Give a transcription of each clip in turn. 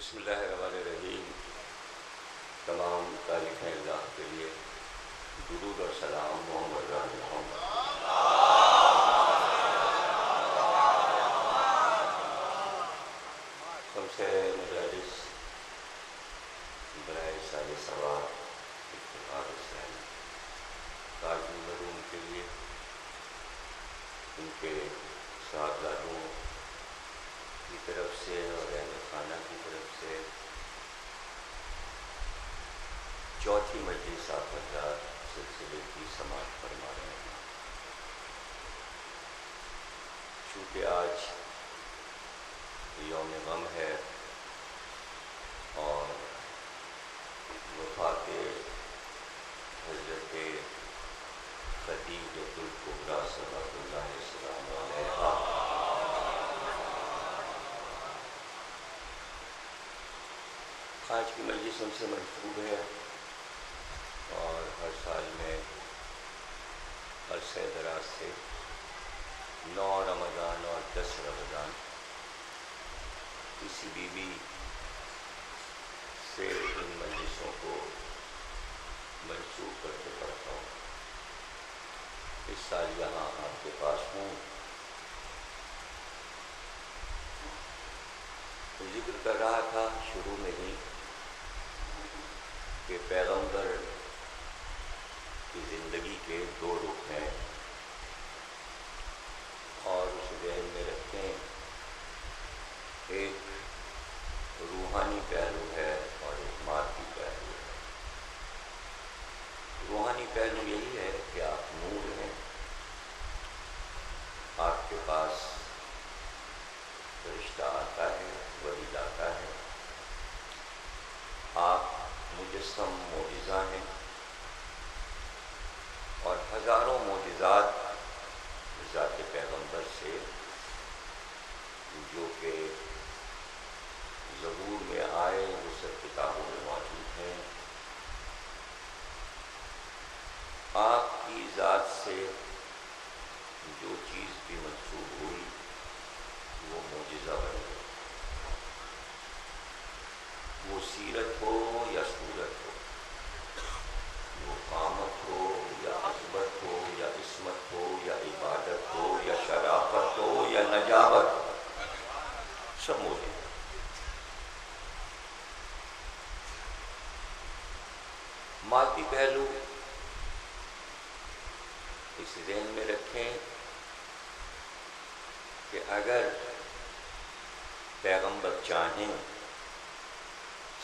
बिस्मिल्लाहिर्रहमानिर्रहीम। तमाम तारीफ़ें अल्लाह के लिए, दुरूद और सलाम मोहम्मद हमसे मजालिस बराए साले सवाब इत्तिफाक़ इस्लामी ताजुल मरूम के लिए, उनके साहबजादों की तरफ से और अहल खाना की तरफ से चौथी मजलिस आफतदार सिलसिले की समाअत फरमा रहे हैं। चूँकि आज यौम गम है और वफ़ात हज़रत खदीजतुल कुबरा सल्लल्लाहु अलैहि वसल्लम आज की मजलिस उनसे मंसूब है और हर साल में अरसे दराज से 9 रमज़ान और 10 रमज़ान किसी बीवी से इन मजलिसों को मंसूब करके पढ़ता हूँ। इस साल यहाँ आपके पास हूँ। जिक्र कर रहा था शुरू में ही कि पैगंबर की ज़िंदगी के 2 रुख हैं और उसे ज़हन में रखें। एक रूहानी पहलू है और एक मादी पहलू है। रूहानी पहलू यही है कि आप नूर हैं, आपके पास फरिश्ता आता है, वही लाता है, आप मुजस्सम मोजिज़ा हैं और हज़ारों मोजिज़ात ज़ात पैगंबर से जो कि ज़बूर में आए वो सब किताबों में मौजूद हैं। आपकी ज़ात से जो चीज़ भी मंसूब हुई वो मोजिज़ा बन गई। वो सीरत हो या सूरत हो, वो कामत हो या अज़मत हो या इस्मत हो या इबादत हो या शराफत हो या नजावत हो, सब मौजूद। मादी पहलू इस ज़हन में रखें कि अगर पैगंबर चाहें,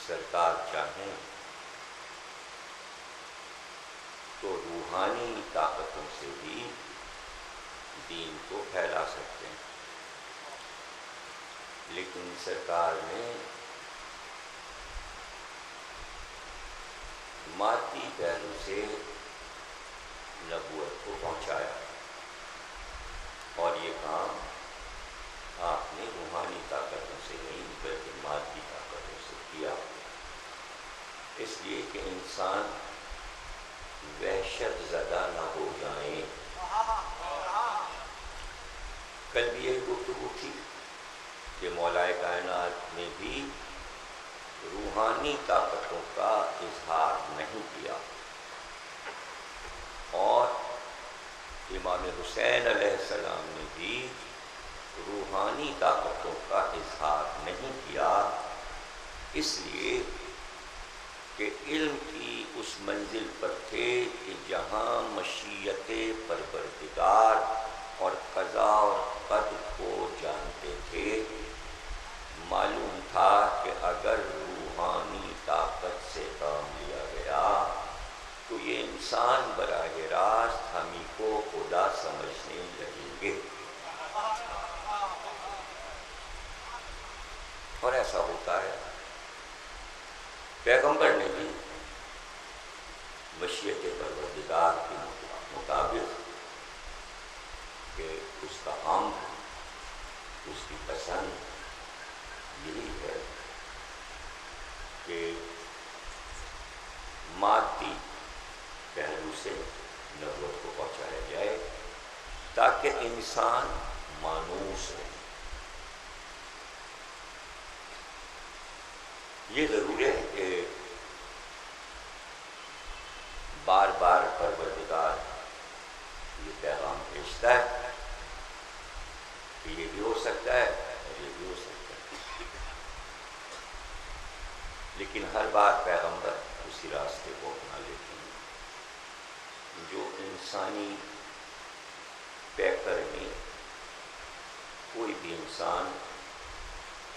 सरकार चाहें तो रूहानी ताकतों से भी दीन को फैला सकते हैं। लेकिन सरकार ने मादी पहलू से नबूवत को पहुंचाया और ये काम आपने रूहानी ताकतों से नहीं बल्कि मादी ताकतों से किया, इसलिए कि इंसान वहशत ज़दा न हो जाए। कल भी यही गुफ्तगू थी कि मौलाए कायनात ने भी रूहानी ताकतों का इजहार नहीं किया और इमाम हुसैन अलैहिस्सलाम ने भी रूहानी ताकतों का इजहार नहीं किया, इसलिए कि इल्म की उस मंजिल पर थे कि जहाँ मशीयते परवरदिगार और क़ज़ा और क़द्र को जानते थे। मालूम था कि अगर रूहानी ताकत से काम लिया गया तो ये इंसान बराह रास्त हमी को खुदा समझने लगेंगे और ऐसा होता है। पैगंबर ने भी मशीयत परवरदिगार के मुताबिक कि उसका अम्र, उसकी पसंद यही है कि मादी पहलू से नबूवत को पहुँचाया जाए ताकि इंसान मानूस हो। ये ज़रूर है कि बार बार परवरदिगार ये पैगाम भेजता है कि ये भी हो सकता है और ये भी हो सकता है, लेकिन हर बार पैगंबर उसी रास्ते को अपना लेते हैं जो इंसानी पैकर में कोई भी इंसान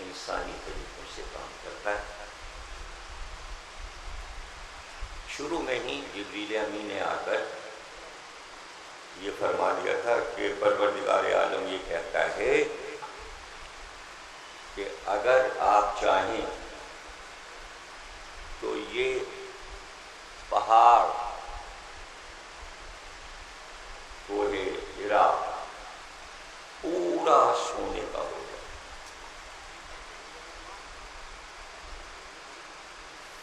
इंसानी तरीकों से काम करता है। शुरू में ही जिब्रील अमीन ने आकर ये फरमा दिया था कि परवरदिगार आलम ये कहता है कि अगर आप चाहें तो ये पहाड़ कोहे हिरा पूरा सोने का हो जाए।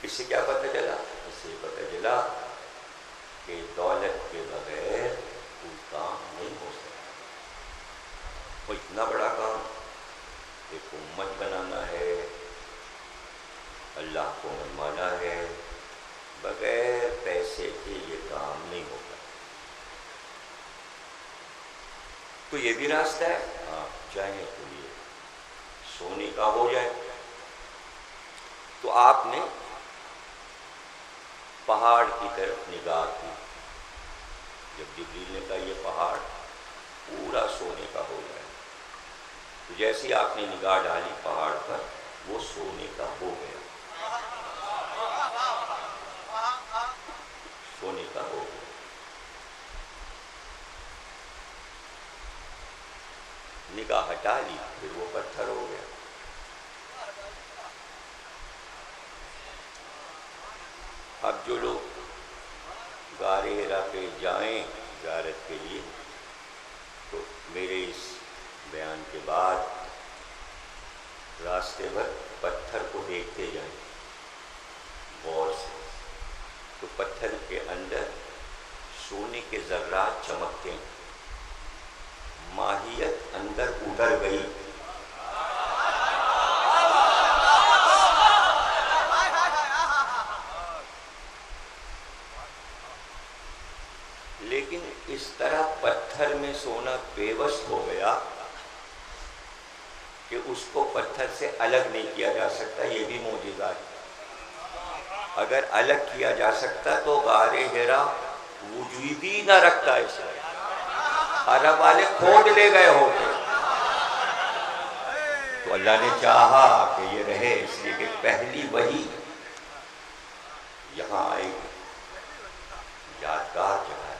इससे क्या पता चला? इससे पता चला कि दौलत के बगैर कोई काम नहीं हो सकता। वो इतना बड़ा काम, एक उम्मत बनाना है, अल्लाह को मनवाना है, बगैर पैसे के ये काम नहीं होता। तो ये भी रास्ता है, आप चाहें तो ये सोने का हो जाए। तो आपने पहाड़ की तरफ निगाह की। जब जिब्रील ने कहा ये पहाड़ पूरा सोने का हो जाए, तो जैसे ही आपने निगाह डाली पहाड़ पर, वो सोने का हो गया, सोने का हो गया। निगाह हटा ली, फिर वो पत्थर हो गया। अब जो लोग गारे हिरा पे जाएं ज़ियारत के लिए, तो मेरे इस बयान के बाद रास्ते भर पत्थर को देखते जाएं गौर से। तो पत्थर के अंदर सोने के ज़र्रात चमकते हैं, माहियत अंदर उतर गई। लेकिन इस तरह पत्थर में सोना बेबस हो गया कि उसको पत्थर से अलग नहीं किया जा सकता। ये भी मौजूदा है। अगर अलग किया जा सकता तो गारे हिरा वजूद ही न रखता। इसे अरब वाले खोद ले गए होते। तो अल्लाह ने चाहा कि ये रहे, इसलिए कि पहली वही यहाँ आएगी, यादगार जगह है।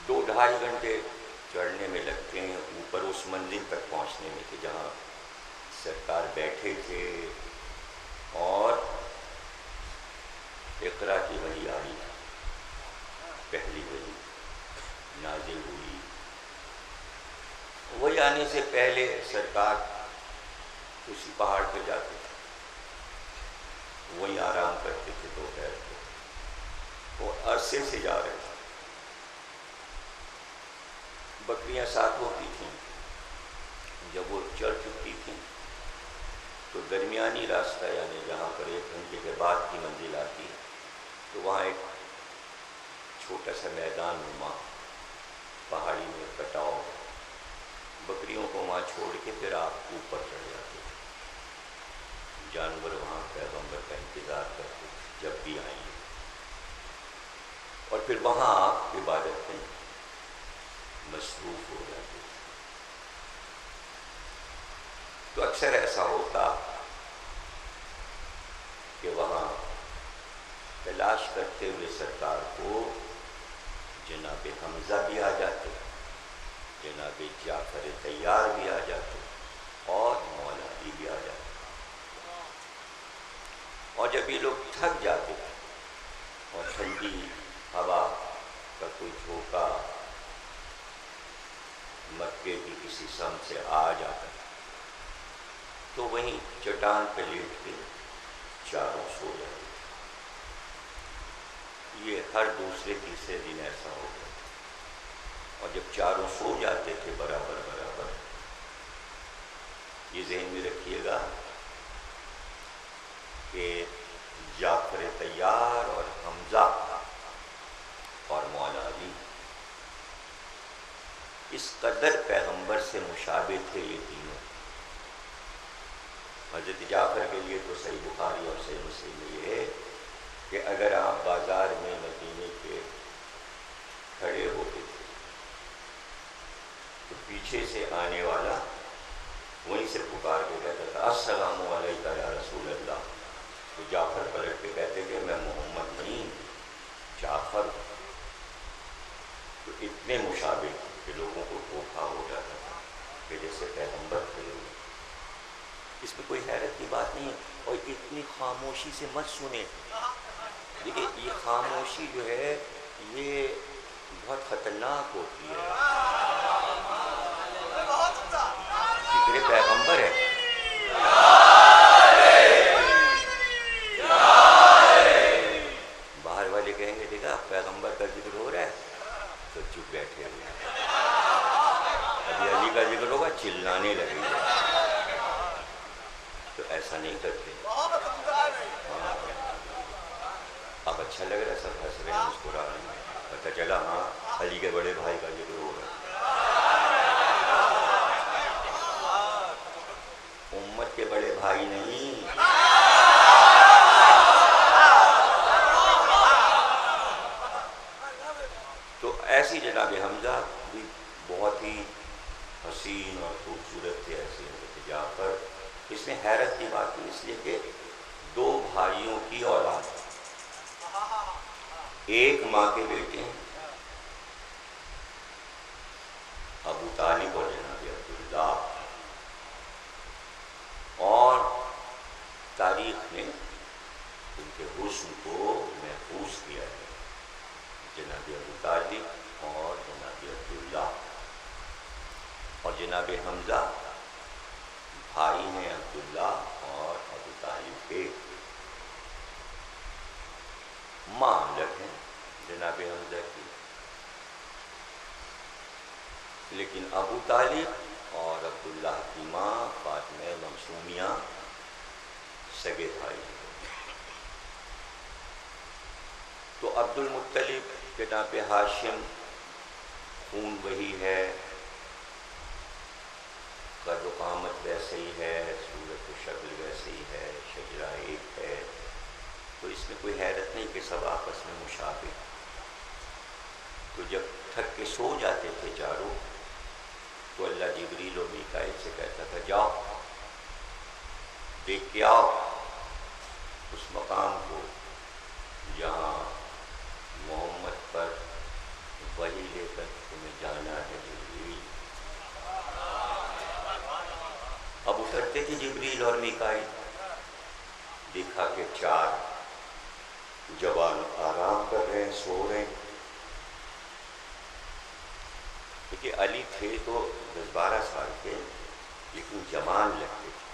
2-2.5 घंटे चढ़ने में लगते हैं ऊपर उस मंजिल तक पहुँचने में कि जहाँ सरकार बैठे थे और इक़रा की वही आई, पहली वही नाजिल हुई। वही आने से पहले सरकार उसी पहाड़ पर जाते थे, वहीं आराम करते थे दोपहर को, और अरसे से जा रहे थे। बकरियां साथ होती थीं। जब वो चढ़ चुकी थीं तो दरमियानी रास्ता, यानी जहाँ पर 1 घंटे के बाद की मंजिल आती, तो वहाँ एक छोटा सा मैदान नुमा पहाड़ी में कटाव, बकरियों को वहाँ छोड़ के फिर आप ऊपर चढ़ जाते थे। जानवर वहाँ पैगंबर का इंतज़ार करते जब भी आएंगे, और फिर वहाँ आप इबादत में मसरूफ़ हो जाते थे। तो अक्सर ऐसा होता कि वहाँ तलाश करते हुए सरकार को जनाब हमज़ा भी आ जाते, जनाब जाफ़र तैयार भी आ जाते, और मौला अली भी आ जाते। और जब ये लोग थक जाते थे और ठंडी हवा का कोई झोंका मक्के की किसी सम से आ जाता, तो वहीं चट्टान पे लेट के चारों सो जाते। ये हर दूसरे तीसरे दिन ऐसा हो गया। और जब चारों सो जाते थे बराबर बराबर, ये ज़हन में रखिएगा कि जाफर तैयार और हमजा और मौला अली इस कदर पैगंबर से मुशाबे थे ये तीनों। हज़रत जाफर के लिए तो सही बुखारी और सही मुस्लिम में ये है कि अगर आप बाज़ार में मदीने के खड़े होते थे तो पीछे से आने वाला वहीं से पुकार के कहता था अस्सलामु अलैका या रसूल अल्लाह। तो जाफर पलट के कहते थे मैं मोहम्मद नहीं जाफर। तो इतने मुशाबे के लोगों को धोखा हो जाता था कि जैसे पैगंबर थे लोग। इसमें कोई हैरत की बात नहीं है। और इतनी खामोशी से मत सुने। देखिए ये खामोशी जो है ये बहुत ख़तरनाक होती है। जिक्र पैगंबर है। बाहर वाले कहेंगे देखा पैगंबर का जिक्र हो रहा है तो चुप बैठे हुए। अभी अली का जिक्र होगा चिल्लाने लगेंगे। तो ऐसा नहीं करते। अब अच्छा लग रहा है, सब हंस रहे हैं, मुस्कुरा रहे हैं, पता चला हाँ अली के बड़े भाई का जिक्र हो रहा है। उम्मत के बड़े भाई नहीं, तो ऐसी जनाब हमजा भी बहुत ही हसीन और खूबसूरत थे। ऐसी हज़रत जाफर। इसमें हैरत की बात है इसलिए कि दो भाइयों की औलाद, एक माँ के बेटे हैं अबू तालिब और जनाब अब्दुल्ला। और तारीख ने उनके हुस्न को महफूज किया है। जनाब अबू तालिब और जनाब अब्दुल्ला और जनाब हमजा भाई हैं अब्दुल्ला और अबू तालिब के। माँ अलग हैं जनाब हमजा की, लेकिन अबू तालिब और अब्दुल्ला की माँ फातिमा मखसूमिया सगे भाई। तो अब्दुल मुत्तलिब जनाब हाशिम खून वही है, कद कामत वैसे ही है, सूरत शक्ल वैसे ही है, शजरा एक है। तो इसमें कोई हैरत नहीं कि सब आपस में मुशाबे। तो जब थक के सो जाते थे चारों तो अल्लाह जिब्रील और मीकाईल से कहता था जाओ देख के आओ उस मकाम को जहाँ मोहम्मद पर वही लेकर तुम्हें जाना है। जिब्रील अब उतरते थे जिब्रील और मीकाईल। देखा कि चार जवान आराम कर रहे हैं, सो रहे हैं। क्योंकि अली थे तो 10-12 साल के, लेकिन जवान लगते थे।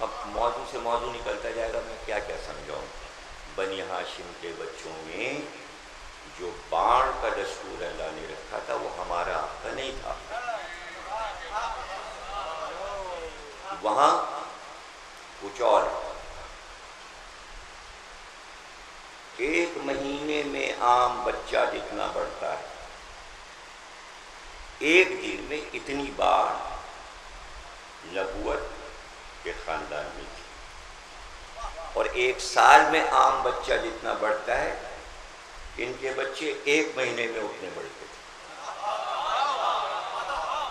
अब मौजू से मौजू निकलता जाएगा, मैं क्या क्या समझाऊँ। बनी हाशिम के बच्चों में जो बाण का दस्तूर अल्लाह ने रखा था वो हमारा आपका नहीं था। वहाँ कुछ और, 1 महीने में आम बच्चा जितना बढ़ता है, 1 दिन में इतनी बार नबूवत के खानदान में थी। और 1 साल में आम बच्चा जितना बढ़ता है, इनके बच्चे 1 महीने में उतने बढ़ते थे।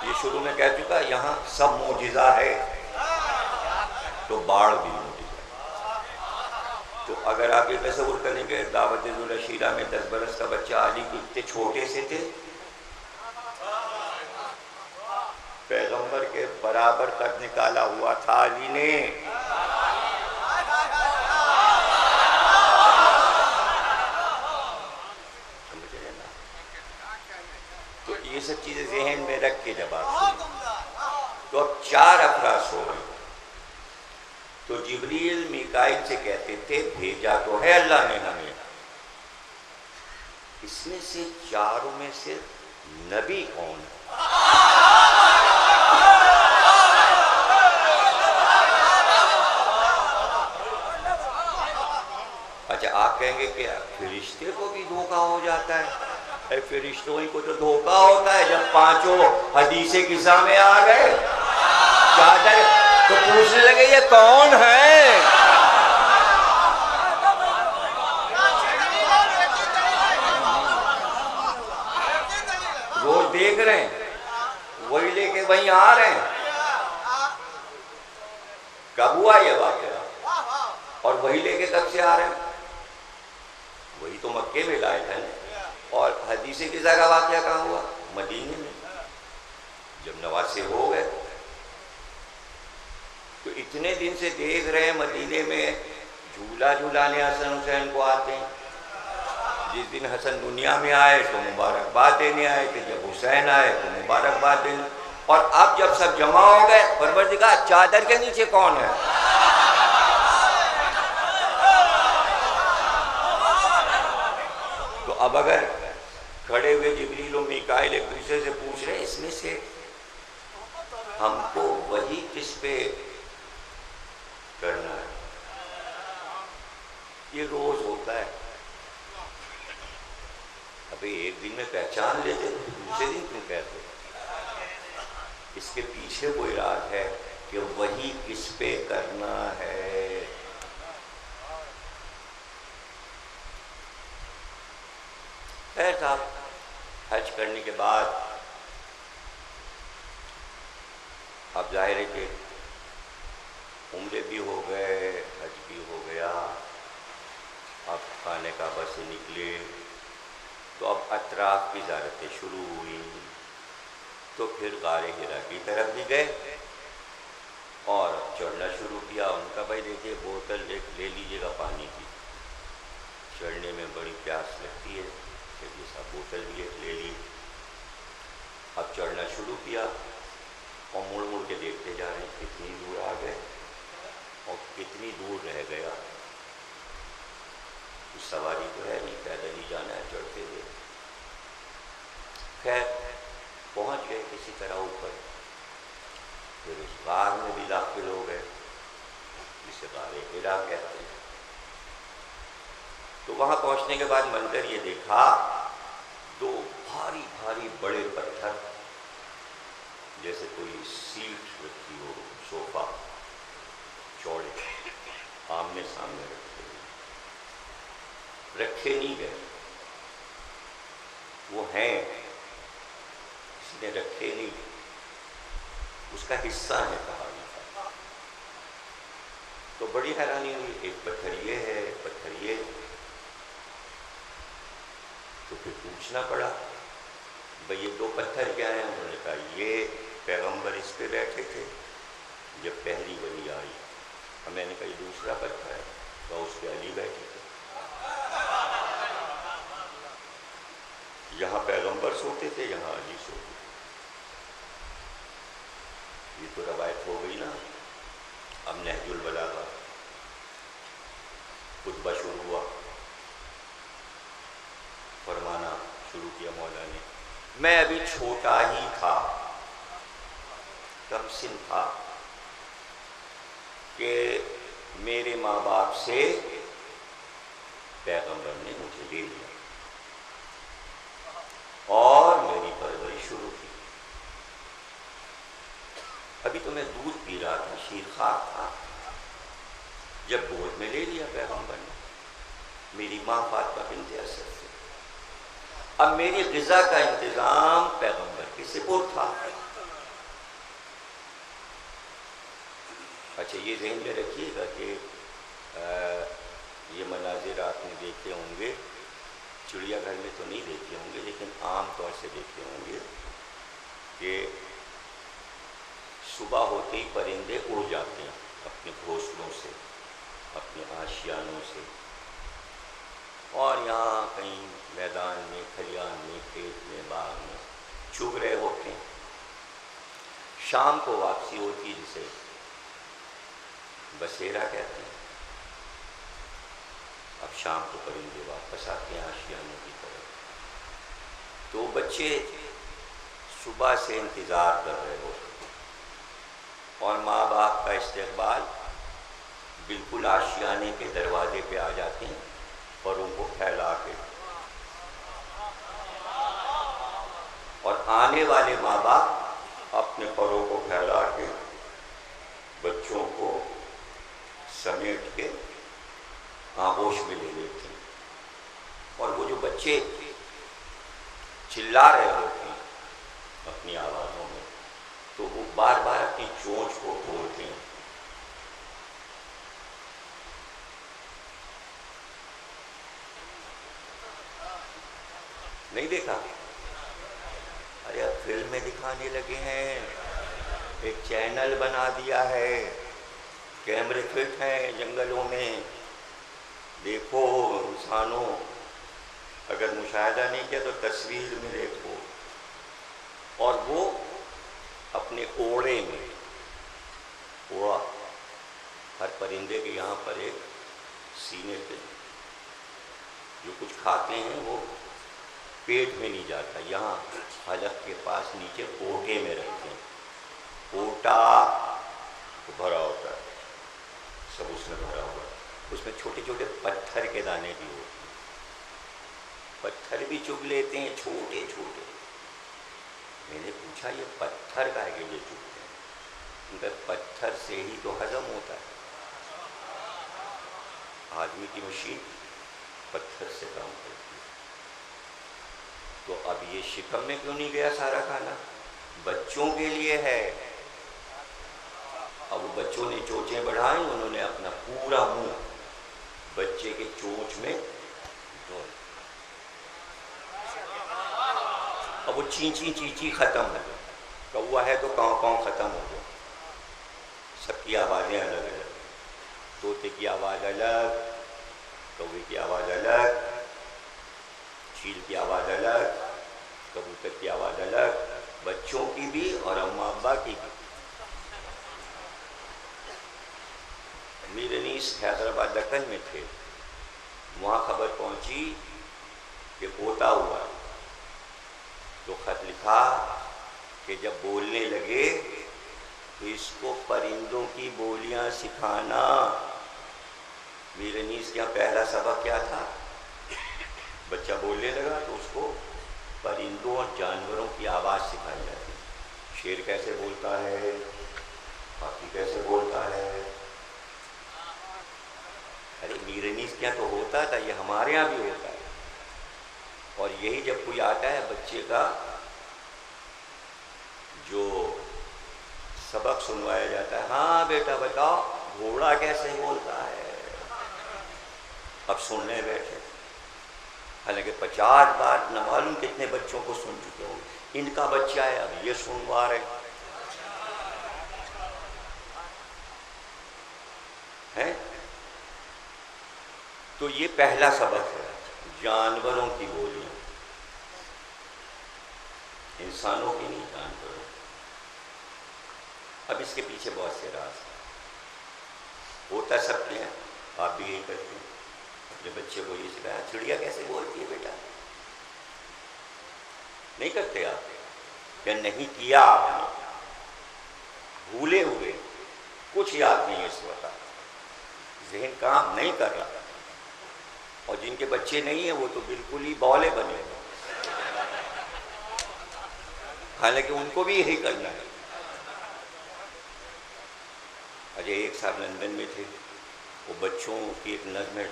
ये शुरू में कह चुका, यहाँ सब मोजिज़ा है तो बाढ़ भी मोजिज़ा है। तो अगर आप ये तस्वुर करेंगे दावत-ए-ज़ुल अशीरा में 10 बरस का बच्चा अली कितने छोटे से थे, पैगंबर के बराबर कद निकाला हुआ था अली ने। समझ रहे ना। तो ये सब चीजें ज़हन में रख के जब आप तो अब 4 अफराद सो गए। तो जिब्रील मीकाईल से कहते थे भेजा तो है अल्लाह ने हमें, इसमें से चारों में से नबी कौन है? फरिश्तों को तो धोखा होता है जब पांचों हदीसे किस्सा में आ गए चादर तो पूछने लगे ये कौन है। रोज देख रहे हैं, वही लेके वहीं आ रहे हैं। कब हुआ ये वाकया और वही लेके कब से आ रहे हैं? वही तो मक्के में लाए थे और हदीसे की जगह वाकया कहाँ हुआ? मदीने में, जब नवासे हो गए। तो इतने दिन से देख रहे हैं मदीने में झूला झूलाने हसन हुसैन को आते हैं। जिस दिन हसन दुनिया में आए तो मुबारकबाद देने आए थे, जब हुसैन आए तो मुबारकबाद देने। और अब जब सब जमा हो गए, परवरदिगार चादर के नीचे कौन है? तो अब अगर खड़े हुए जिब्रील और मीकाईल एक दूसरे से पूछ रहे इसमें से हमको वही किस पे करना है, ये रोज होता है। अभी एक दिन में पहचान लेते तो दूसरे दिन क्यों कहते? इसके पीछे कोई राज है कि वही किस पे करना है। खैर साहब, हज करने के बाद अब जाहिर है कि उम्रे भी हो गए, हज भी हो गया। अब खाने का बस निकले तो अब अतराफ की ज़ियारतें शुरू हुई। तो फिर गारे हिरा की तरफ भी गए और चढ़ना शुरू किया। उनका भाई देखिए बोतल एक ले लीजिएगा पानी की, चढ़ने में बड़ी प्यास लगती है, चलिए साहब बोतल भी एक ले ली। अब चढ़ना शुरू किया और मुड़ मुड़ के देखते जा रहे हैं कितनी दूर आ गए और कितनी दूर रह गया। कुछ सवारी तो है नहीं, पैदल ही जाना है चढ़ते हुए। खैर पहुंच गए किसी तरह ऊपर। फिर उस गार में भी दाखिल हो गए जिसे गारे हिरा कहते हैं। तो वहां पहुंचने के बाद मंजर ये देखा, दो भारी भारी बड़े पत्थर जैसे कोई सीट रखी हो, सोफा चौड़े, आमने सामने रखे नहीं गए, वो हैं, इसने रखे नहीं, उसका हिस्सा है पहाड़ी का। तो बड़ी हैरानी हुई, एक पत्थर ये है, एक पत्थर ये। तो फिर पूछना पड़ा भाई ये दो पत्थर क्या हैं? उन्होंने कहा ये पैगंबर इस पे बैठे थे जब पहली वही आई। और मैंने कहा ये दूसरा पत्थर है, तो उस पे अली बैठे थे। यहाँ पैगंबर सोते थे, यहाँ अली सोते थे। ये तो रवायत हो गई ना। अब नहजुल बलागा खुतबा शुरू हुआ, फरमाना शुरू किया मौला ने। मैं अभी छोटा ही था, कम सिन था कि मेरे माँ बाप से पैगंबर ने मुझे ले लिया और मेरी परवरिश शुरू की। अभी तो मैं दूध पी रहा था, शीरखार था, जब गोद में ले लिया पैगंबर ने, मेरी माँ फातिमा बिन्ते असद से। अब मेरी ग़िज़ा का इंतज़ाम पैगंबर के सिपुर्द था। अच्छा ये ज़हन में रखिएगा कि ये मनाज़िर आपने देखे होंगे, चिड़ियाघर में तो नहीं देखे होंगे लेकिन आम तौर से देखे होंगे कि सुबह होते ही परिंदे उड़ जाते हैं अपने घोंसलों से, अपने आशियानों से, और यहाँ कहीं मैदान में, खलियान में, खेत में, बाग में चुग रहे होते हैं। शाम को वापसी होती है जिसे बसेरा कहते हैं। अब शाम को परिंदे वापस आते हैं आशियानों की तरफ। तो बच्चे सुबह से इंतज़ार कर रहे होते और माँ बाप का इस्तेक़बाल बिल्कुल आशियाने के दरवाजे पे आ जाते हैं और उनको फैला के आने वाले माँ बाप अपने परों को फैला के बच्चों को समेट के आगोश में ले लेते हैं, और वो जो बच्चे चिल्ला रहे होते हैं अपनी आवाज़ों में, तो वो बार बार अपनी चोंच को खोलते हैं। नहीं देखा? अरे अब फिल्म में दिखाने लगे हैं, एक चैनल बना दिया है, कैमरे फिट हैं जंगलों में। देखो इंसानों, अगर मुशाहिदा नहीं किया तो तस्वीर में देखो। और वो अपने ओड़े में, ओड़ा हर परिंदे के यहाँ पर एक सीने पे जो कुछ खाते हैं वो पेट में नहीं जाता, यहाँ हलक के पास नीचे ओटे में रखते हैं। ओटा तो भरा होता है, सब उसमें भरा हुआ है, उसमें छोटे छोटे पत्थर के दाने भी होते हैं, पत्थर भी चुग लेते हैं छोटे छोटे। मैंने पूछा ये पत्थर का है कि ये चुगते हैं? उनका पत्थर से ही तो हजम होता है, आदमी की मशीन पत्थर से काम करती है। तो अब ये शिकम में क्यों नहीं गया सारा खाना? बच्चों के लिए है। अब वो बच्चों ने चोंचें बढ़ाई, उन्होंने अपना पूरा मुंह बच्चे के चोंच में डोल। अब वो चींची चींची खत्म हो गई, कौवा है तो काँव काँव खत्म हो गया, सबकी आवाज़ें अलग अलग, तोते की आवाज़ अलग, कौवे की आवाज़ अलग, चील की आवाज़ अलग, कबूतर की आवाज़ अलग, बच्चों की भी और अम्मा अब्बा की भी। मेरे नीस हैदराबाद दक्कन में थे, वहाँ खबर पहुँची कि पोता हुआ, तो खत लिखा कि जब बोलने लगे तो इसको परिंदों की बोलियां सिखाना। मेरे नीस का पहला सबक क्या था? बच्चा बोलने लगा तो उसको परिंदों और जानवरों की आवाज़ सिखाई जाती है। शेर कैसे बोलता है, हाथी कैसे बोलता है। अरे मेरे नीस क्या तो होता था, ये हमारे यहाँ भी होता है। और यही जब कोई आता है बच्चे का जो सबक सुनवाया जाता है, हाँ बेटा बताओ घोड़ा कैसे बोलता है, अब सुनने बैठे। हालांकि 50 बार न मालूम कितने बच्चों को सुन चुके हो, इनका बच्चा है अब ये सुनवा रहे हैं। तो ये पहला सबक है, जानवरों की बोलियां, इंसानों की नहीं, जानवरों। अब इसके पीछे बहुत से राज होता सबके हैं, आप भी यही करते हैं। अपने बच्चे को ये सिखाया चिड़िया कैसे बोलती है बेटा, नहीं करते आप? या नहीं किया आपने, भूले हुए, कुछ याद नहीं है इस वक्त, जहन काम नहीं कर रहा। और जिनके बच्चे नहीं है वो तो बिल्कुल ही बौले बने हैं, हालांकि उनको भी यही करना है। अजय एक साल लंदन में थे, वो बच्चों की एक नज़्म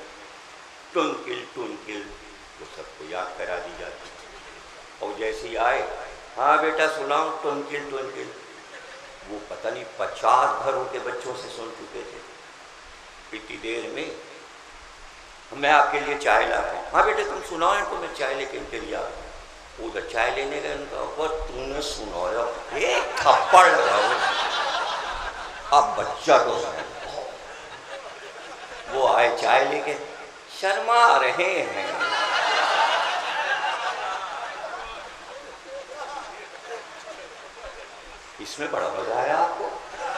ट्विंकल ट्विंकल वो सबको याद करा दी जाती, और जैसे ही आए हाँ बेटा सुनाओ ट्विंकल ट्विंकल, वो पता नहीं 50 घरों के बच्चों से सुन चुके थे। इतनी देर में मैं आपके लिए चाय लाता हूँ, हाँ बेटे तुम सुनाओ इनको, मैं चाय लेके इनके लिए आता हूँ। उधर चाय लेने गए, उनका वो तूने सुनाया, एक थप्पड़ लगाओ, अब बच्चा तो वो आए चाय लेके, शर्मा रहे हैं। इसमें बड़ा मजा आया आपको,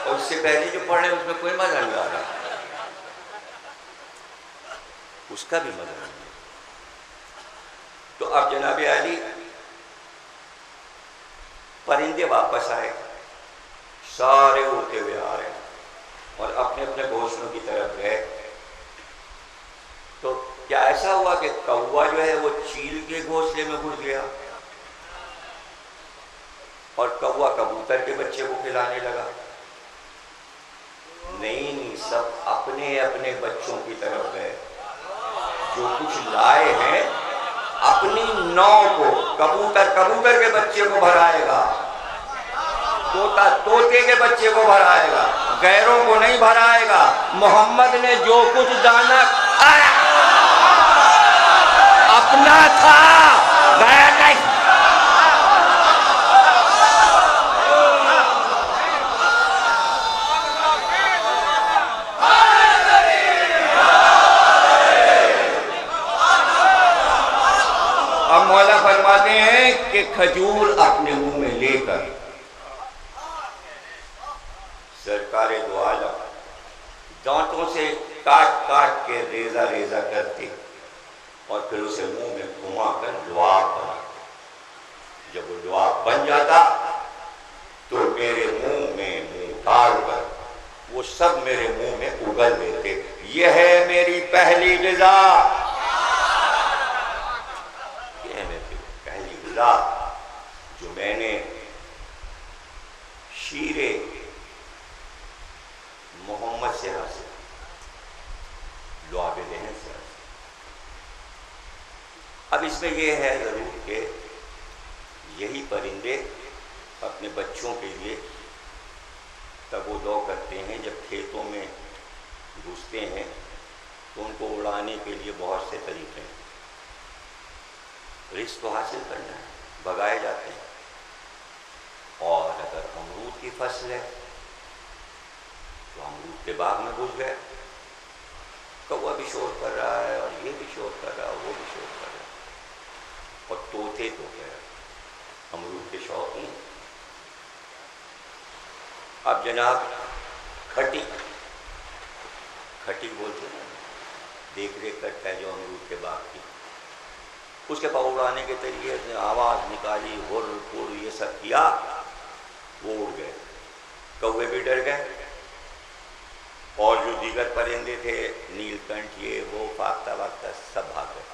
और इससे पहले जो पढ़ रहे हैं उसमें कोई मजा नहीं आ रहा, उसका भी मजा नहीं। तो अब जनाब आली परिंदे वापस आए, सारे उड़ते हुए आ रहे हैं और अपने अपने घोंसलों की तरफ गए। तो क्या ऐसा हुआ कि कौवा जो है वो चील के घोंसले में घुस गया? और कौवा कबूतर के बच्चे को खिलाने लगा। नहीं नहीं, सब अपने अपने बच्चों की तरफ गए। जो कुछ लाए हैं अपनी नौ को, कबूतर कबूतर के बच्चे को भराएगा, तोता तोते के बच्चे को भराएगा, गैरों को नहीं भराएगा। मोहम्मद ने जो कुछ दाना अपना था, गैर नहीं। अब मौला फरमाते हैं कि खजूर अपने मुंह में लेकर सरकारे दो आलम दांतों से काट काट के रेजा रेजा करते और फिर उसे मुंह में घुमाकर लुआब बनाते। जब वो लुआब बन जाता तो मेरे मुंह में मुंह डालकर वो सब मेरे मुंह में उगल देते। यह है मेरी पहली ग़िज़ा, यह है मेरी पहली ग़िज़ा जो मैंने शीरे मोहम्मद से हासिल, लुआब देहन से हासिल। अब इसमें यह है ज़रूर कि यही परिंदे अपने बच्चों के लिए तब वो दौ करते हैं जब खेतों में घुसते हैं तो उनको उड़ाने के लिए बहुत से तरीके हैं। रिस्क तो हासिल करना है, भगाए जाते हैं। और अगर अमरूद की फसल है तो अमरूद के बाग में घुस गए, कौवा भी शोर कर रहा है और ये भी शोर कर रहा है, वो भी शोर कर रहा है। और तोते तो क्या अमरूद के शौकीन। अब जनाब खटी खटी बोलते हैं, देख रेख करता है जो अमरूद के बाग की, उसके पास उड़ाने के तरीके से आवाज़ निकाली, हुर पुर ये सब किया, वो उड़ गए। कौवे भी डर गए और जो दीगर परिंदे थे नीलकंठ ये वो फाख्ता वाख्ता सब भाग गए।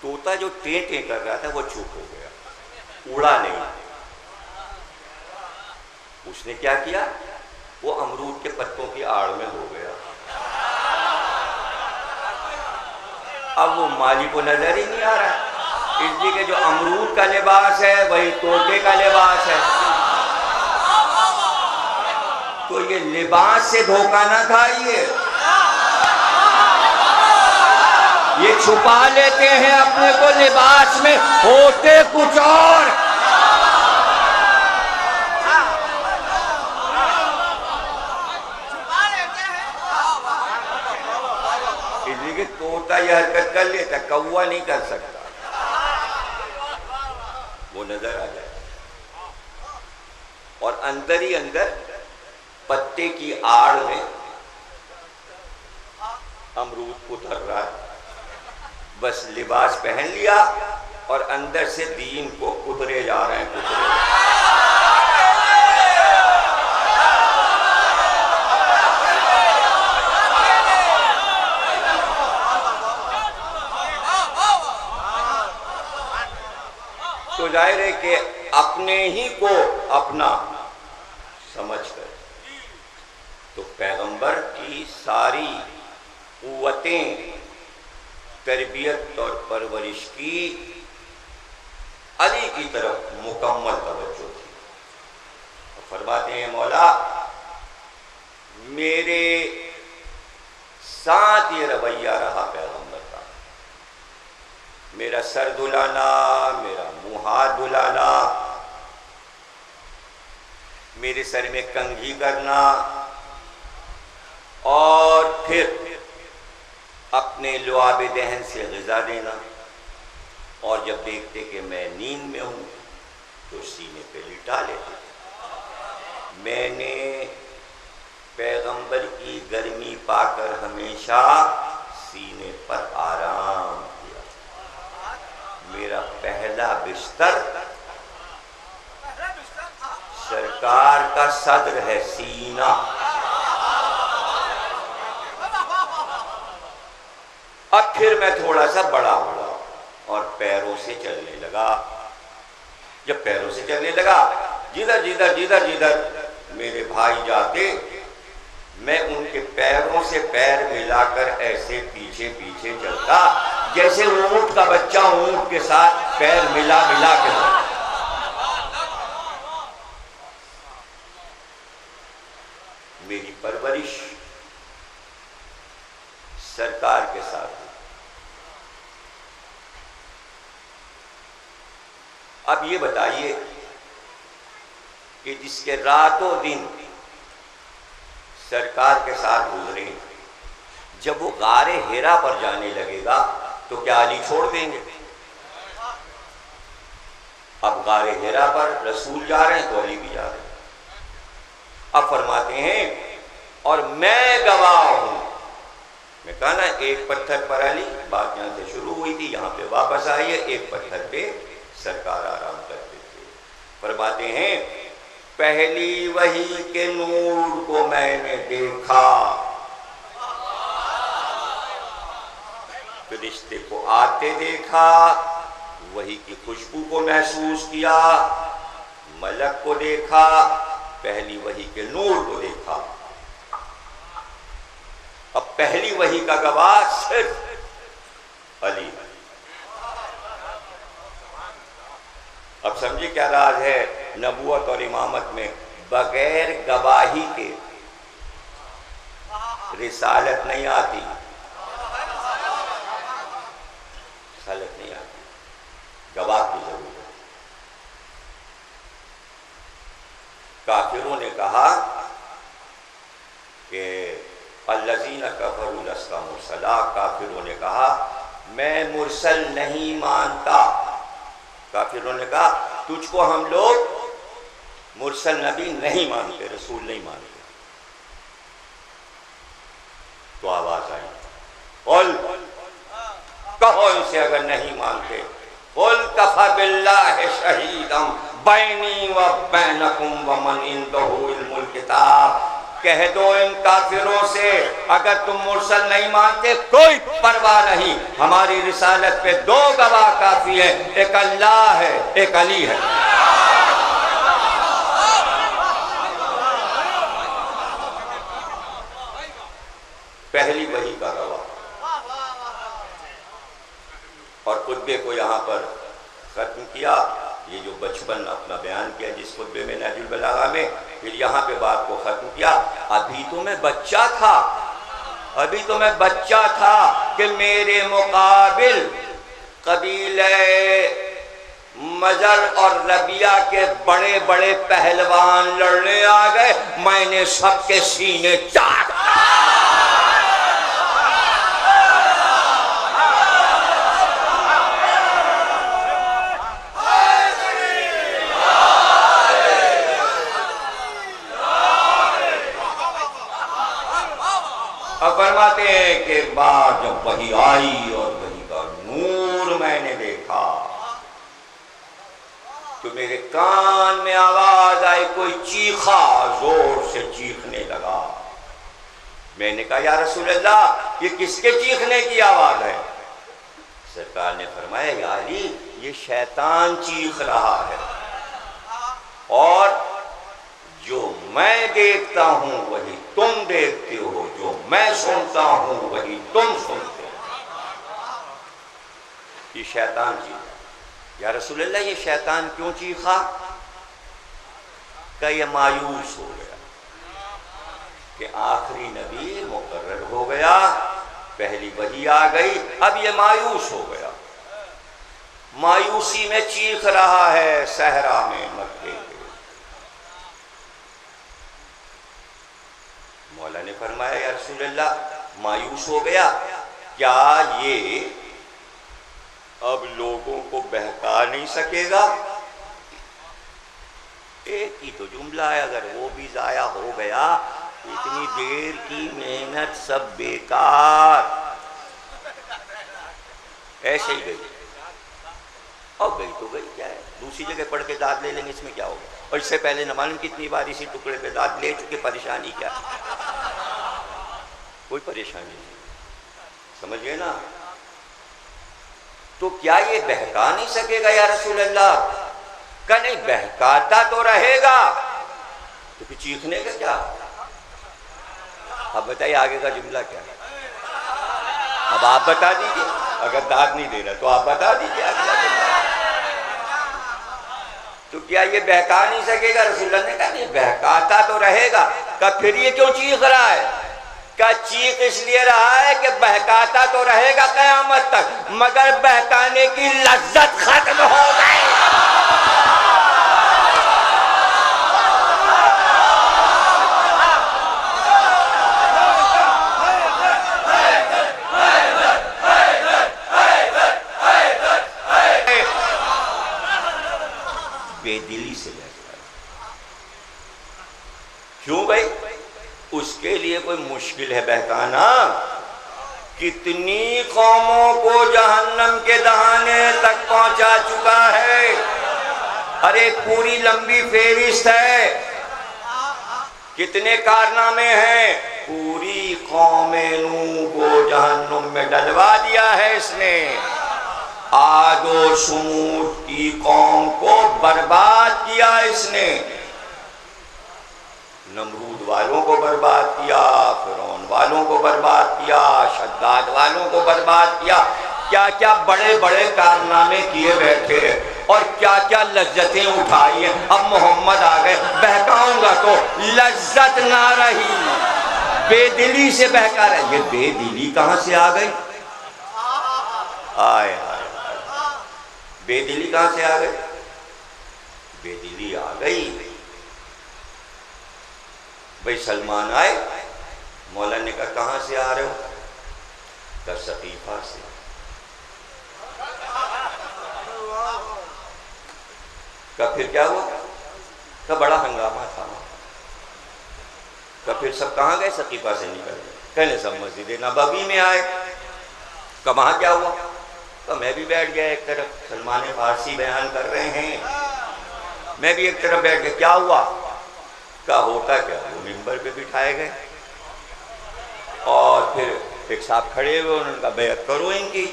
तोता जो टें टें कर रहा था वो चुप हो गया, उड़ा नहीं। उसने क्या किया, वो अमरूद के पत्तों की आड़ में हो गया। अब वो माली को नजर ही नहीं आ रहा, इसलिए कि जो अमरूद का लिबास है वही तोते का लिबास है। तो ये लिबास से धोखा ना खाइए, ये छुपा लेते हैं अपने को लिबास में, होते कुछ और। इसलिए कि तोता यह हरकत कर लेता, कौवा नहीं कर सकता, वो नजर आ जाए। और अंदर ही अंदर पत्ते की आड़ में अमरूद उतर रहा है, बस लिबास पहन लिया और अंदर से दीन को कुतरे जा रहे हैं, कुतरे। तो जाहिर है कि अपने ही को अपना समझकर तो पैगंबर की सारी कुव्वतें तरबियत और परवरिश की अली की तरफ मुकम्मल तवज्जो थी। फरमाते हैं मौला मेरे साथ ये रवैया रहा पैगंबर का, मेरा सर धुलाना, मेरा मुंह हाथ धुलाना, मेरे सर में कंघी करना और फिर अपने लुआब दहन से ग़िज़ा देना। और जब देखते कि मैं नींद में हूँ तो सीने पे लिटा लेते। मैंने पैगंबर की गर्मी पाकर हमेशा सीने पर आराम किया। मेरा पहला बिस्तर सरकार का सद्र है, सीना। अब फिर मैं थोड़ा सा बड़ा हुआ और पैरों से चलने लगा। जब पैरों से चलने लगा, जिधर जिधर जिधर जिधर मेरे भाई जाते, मैं उनके पैरों से पैर मिलाकर ऐसे पीछे पीछे चलता, जैसे ऊंट का बच्चा ऊंट के साथ पैर मिला मिला के चलता। मेरी परवरिश सरकार के साथ। अब ये बताइए कि जिसके रातों दिन सरकार के साथ गुजरे, जब वो गारे हेरा पर जाने लगेगा तो क्या अली छोड़ देंगे? अब गारे हेरा पर रसूल जा रहे हैं तो अली भी जा रहे हैं। अब फरमाते हैं और मैं गवाह हूं। मैं कहा ना, एक पत्थर पर अली, बात यहां से शुरू हुई थी, यहां पे वापस आई है। एक पत्थर पे सरकार आराम करते थे। फरमाते हैं पहली वही के नूर को मैंने देखा, फरिश्ते को आते देखा, वही की खुशबू को महसूस किया, मलक को देखा, पहली वही के नूर को देखा। अब पहली वही का गवाह सिर्फ अली। अब समझे क्या राज है नबूवत और इमामत में? बगैर गवाही के रिसालत नहीं आती, रिसालत नहीं आती, गवाह की जरूरत है। काफिरों ने कहा कि अल्लज़ीना कफ़रू लस्ता मुरसला, काफिरों ने कहा मैं मुरसल नहीं मानता। काफिरों ने कहा तुझको हम लोग मुरसल नबी नहीं मानते, रसूल नहीं मानते। तो आवाज आई, बोल कहो इनसे अगर नहीं मानते, बोल कफ़ा बिल्लाहि शहीदम बैनी व बैनकुम व मन इंदहु इल्मुल किताब। कह दो इन काफिरों से अगर तुम मुरसल नहीं मानते कोई परवाह नहीं, हमारी रिसालत पे दो गवाह काफी है, एक अल्लाह है, एक अली है। पहली वही का गवाह। और खुतबे को यहां पर खत्म किया। ये जो बचपन अपना बयान किया जिस खुतबे में नहजुल बलागा में, फिर यहाँ पे बात को खत्म किया। अभी तो मैं बच्चा था, अभी तो मैं बच्चा था कि मेरे मुकाबिल कबीले मजर और रबिया के बड़े बड़े पहलवान लड़ने आ गए, मैंने सबके सीने चाट। फरमाते हैं कि बाद जब वही आई और वही का नूर मैंने देखा तो मेरे कान में आवाज आई, कोई चीखा, जोर से चीखने लगा। मैंने कहा या रसूल अल्लाह ये किसके चीखने की आवाज है? सरकार ने फरमाया या अली ये शैतान चीख रहा है, और जो मैं देखता हूं वही तुम देखते हो, जो मैं सुनता हूं वही तुम सुनते हो। ये शैतान चीखा। या रसूल अल्लाह ये शैतान क्यों चीखा? क्या ये मायूस हो गया कि आखिरी नबी मुकर्रर हो गया, पहली वही आ गई, अब ये मायूस हो गया। मायूसी में चीख रहा है सहरा में मक्के के। मौला ने फरमाया या रसूल अल्लाह मायूस हो गया, क्या ये अब लोगों को बहका नहीं सकेगा? एक ही तो जुमला है, अगर वो भी जाया हो गया इतनी देर की मेहनत सब बेकार, ऐसे ही गई। अब गई तो गई, क्या है, दूसरी जगह पढ़ के दाद ले लेंगे, इसमें क्या होगा? और इससे पहले न मालूम कितनी बार इसी टुकड़े पे दाद ले चुके, परेशानी क्या? कोई परेशानी नहीं, समझिए ना। तो क्या ये बहका नहीं सकेगा या रसूल अल्लाह? का नहीं बहकाता तो रहेगा, तो फिर चीखने का क्या? अब बताइए आगे का जुमला क्या है? अब आप बता दीजिए, अगर दाद नहीं दे रहा तो आप बता दीजिए अगला जुमला। तो क्या ये बहका नहीं सकेगा? रसूलुल्लाह ने कहा नहीं बहकाता तो रहेगा। का फिर ये क्यों चीख रहा है? का चीख इसलिए रहा है कि बहकाता तो रहेगा कयामत तक, मगर बहकाने की लज्जत खत्म हो गई। बेदिली से बहका। क्यों भाई? उसके लिए कोई मुश्किल है बहकाना? कितनी कौमों को जहन्नम के दहाने तक पहुंचा चुका है। अरे पूरी लंबी फेरिस्त है, कितने कारनामे हैं। पूरी कौमे नूह को जहन्नम में डलवा दिया है इसने। आद और समूद की कौम को बर्बाद किया इसने। नमरूद वालों को बर्बाद किया, फिरौन वालों को बर्बाद किया, शद्दाद वालों को बर्बाद किया। क्या क्या बड़े बड़े कारनामे किए बैठे और क्या क्या लज्जतें उठाई हैं। अब मोहम्मद आ गए, बहकाऊंगा तो लज्जत ना रही, बेदिली से बहका रहे। ये बेदिली कहां से आ गई? आए हाय, बेदिली कहां से आ गई? बेदिली आ गई भाई सलमान आए, मौला ने कहा कहां से आ रहे हो? का सकीफा से। का फिर क्या हुआ? का बड़ा हंगामा था। का फिर सब कहां गए? सकीफा से निकल गए। कहने सब मस्जिद नबवी में आए। का वहां क्या हुआ? तो मैं भी बैठ गया एक तरफ, सलमान फारसी बयान कर रहे हैं, मैं भी एक तरफ बैठ गया। क्या हुआ? का होता क्या? वो मिंबर पे बिठाए गए और फिर एक साहब खड़े हुए, उन्होंने कहा बैत करो इनकी।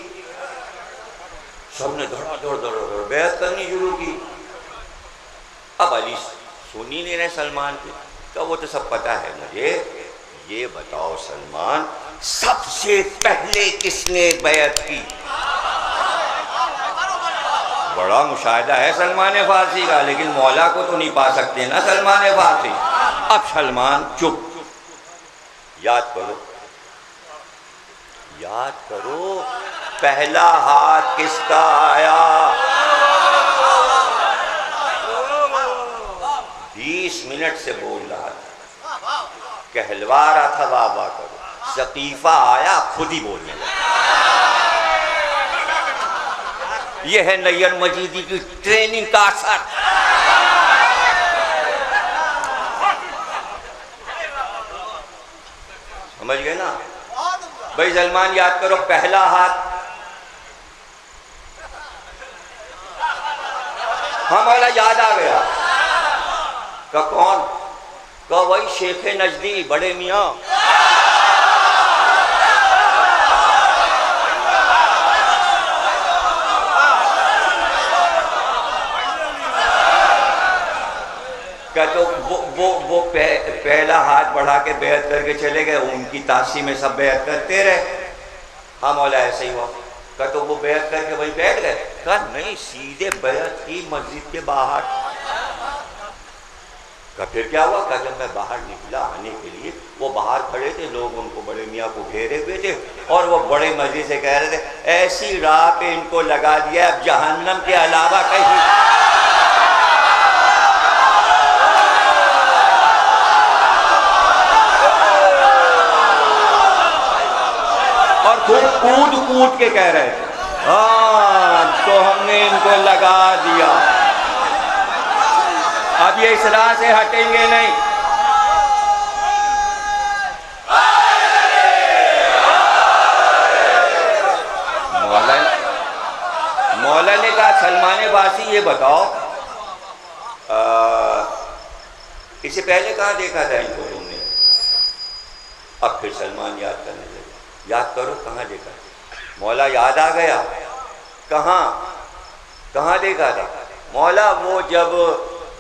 सबने धड़ा बैत करनी शुरू की। अब अली सुन ही नहीं रहे सलमान की। का वो तो सब पता है मुझे, ये बताओ सलमान सबसे पहले किसने बैत की? बड़ा मुशाहिदा है सलमान फारसी का, लेकिन मौला को तो नहीं पा सकते ना सलमान फारसी। अब सलमान चुप। याद करो, याद करो, पहला हाथ किसका आया? 20 मिनट से बोल रहा था, कहलवा रहा था वाह वाह करो। सकीफा आया, खुद ही बोलने लगा। यह है नैयर मजीदी की ट्रेनिंग का असर। समझ गए ना भाई? सलमान याद करो, पहला हाथ हमारा याद आ गया। का कौन? का वही शेख नजदी बड़े मियाँ। क्या तो वो पहला हाथ बढ़ा के बैत करके चले गए, उनकी तासी में सब बैत करते रहे। हाँ मौला ऐसे ही हुआ। क्या तो वो बैत करके वहीं बैठ गए? कहा नहीं, सीधे बैत की मस्जिद के बाहर। का फिर क्या हुआ? का जब मैं बाहर निकला आने के लिए, वो बाहर खड़े थे, लोग उनको बड़े मियाँ को घेरे हुए थे और वो बड़े मजे से कह रहे थे ऐसी राह पे इनको लगा दिया अब जहन्नम के अलावा कहीं। और खूब कूद कूद के कह रहे थे हाँ तो हमने इनको लगा दिया, अब ये इस राह से हटेंगे नहीं। मौला ने कहा सलमान वासी ये बताओ इसे पहले कहाँ देखा था इनको तुमने? अब फिर सलमान याद करने लगे, याद करो कहाँ देखा? मौला याद आ गया, कहाँ कहाँ देखा था? मौला वो जब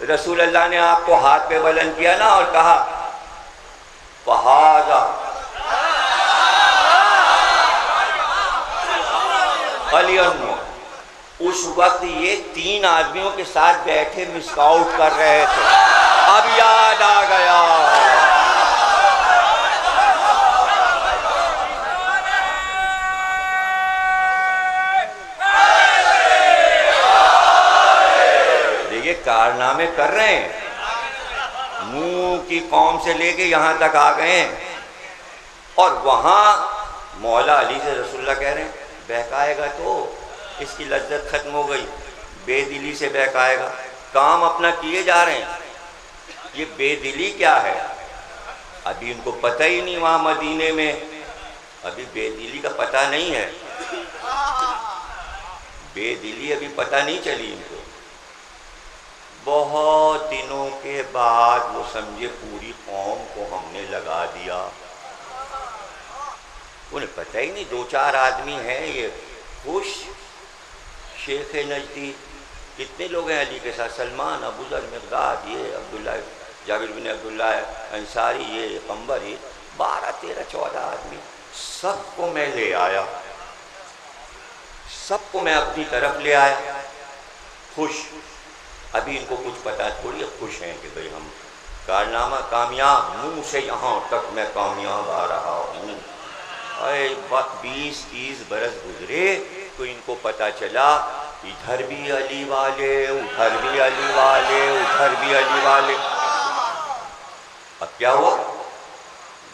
रसूल अल्लाह ने आपको हाथ पे बुलंद किया ना और कहा फहाजा अलियन, उस वक्त ये 3 आदमियों के साथ बैठे मिसकाउट कर रहे थे। अब याद आ गया। देखिए कारनामे कर रहे हैं, नूह की कौम से लेके यहां तक आ गए हैं। और वहां मौला अली से रसूलुल्लाह कह रहे हैं बहकाएगा तो इसकी लज्जत खत्म हो गई, बेदिली से बहकाएगा। काम अपना किए जा रहे हैं। ये बेदिली क्या है अभी इनको पता ही नहीं, वहां मदीने में अभी बेदिली का पता नहीं है, बेदिली अभी पता नहीं चली इनको। बहुत दिनों के बाद वो समझे पूरी कौम को हमने लगा दिया, उन्हें पता ही नहीं 2-4 आदमी हैं ये खुश। शेख नजदी कितने लोग हैं अली के साथ, सलमान, अबू ज़र, मिक़दाद, ये अब्दुल्ला, जाबिर बिन अब्दुल्ला अंसारी, ये कंबर, ये 12, 13, 14 आदमी, सबको मैं ले आया, सबको मैं अपनी तरफ ले आया, खुश। अभी इनको कुछ पता थोड़ी, खुश हैं कि भाई हम कारनामा कामयाब, मुँह से यहाँ तक मैं कामयाब आ रहा हूँ। 20-30 बरस गुजरे तो इनको पता चला इधर भी अली वाले, उधर भी अली वाले, उधर भी अली वाले। अब क्या हुआ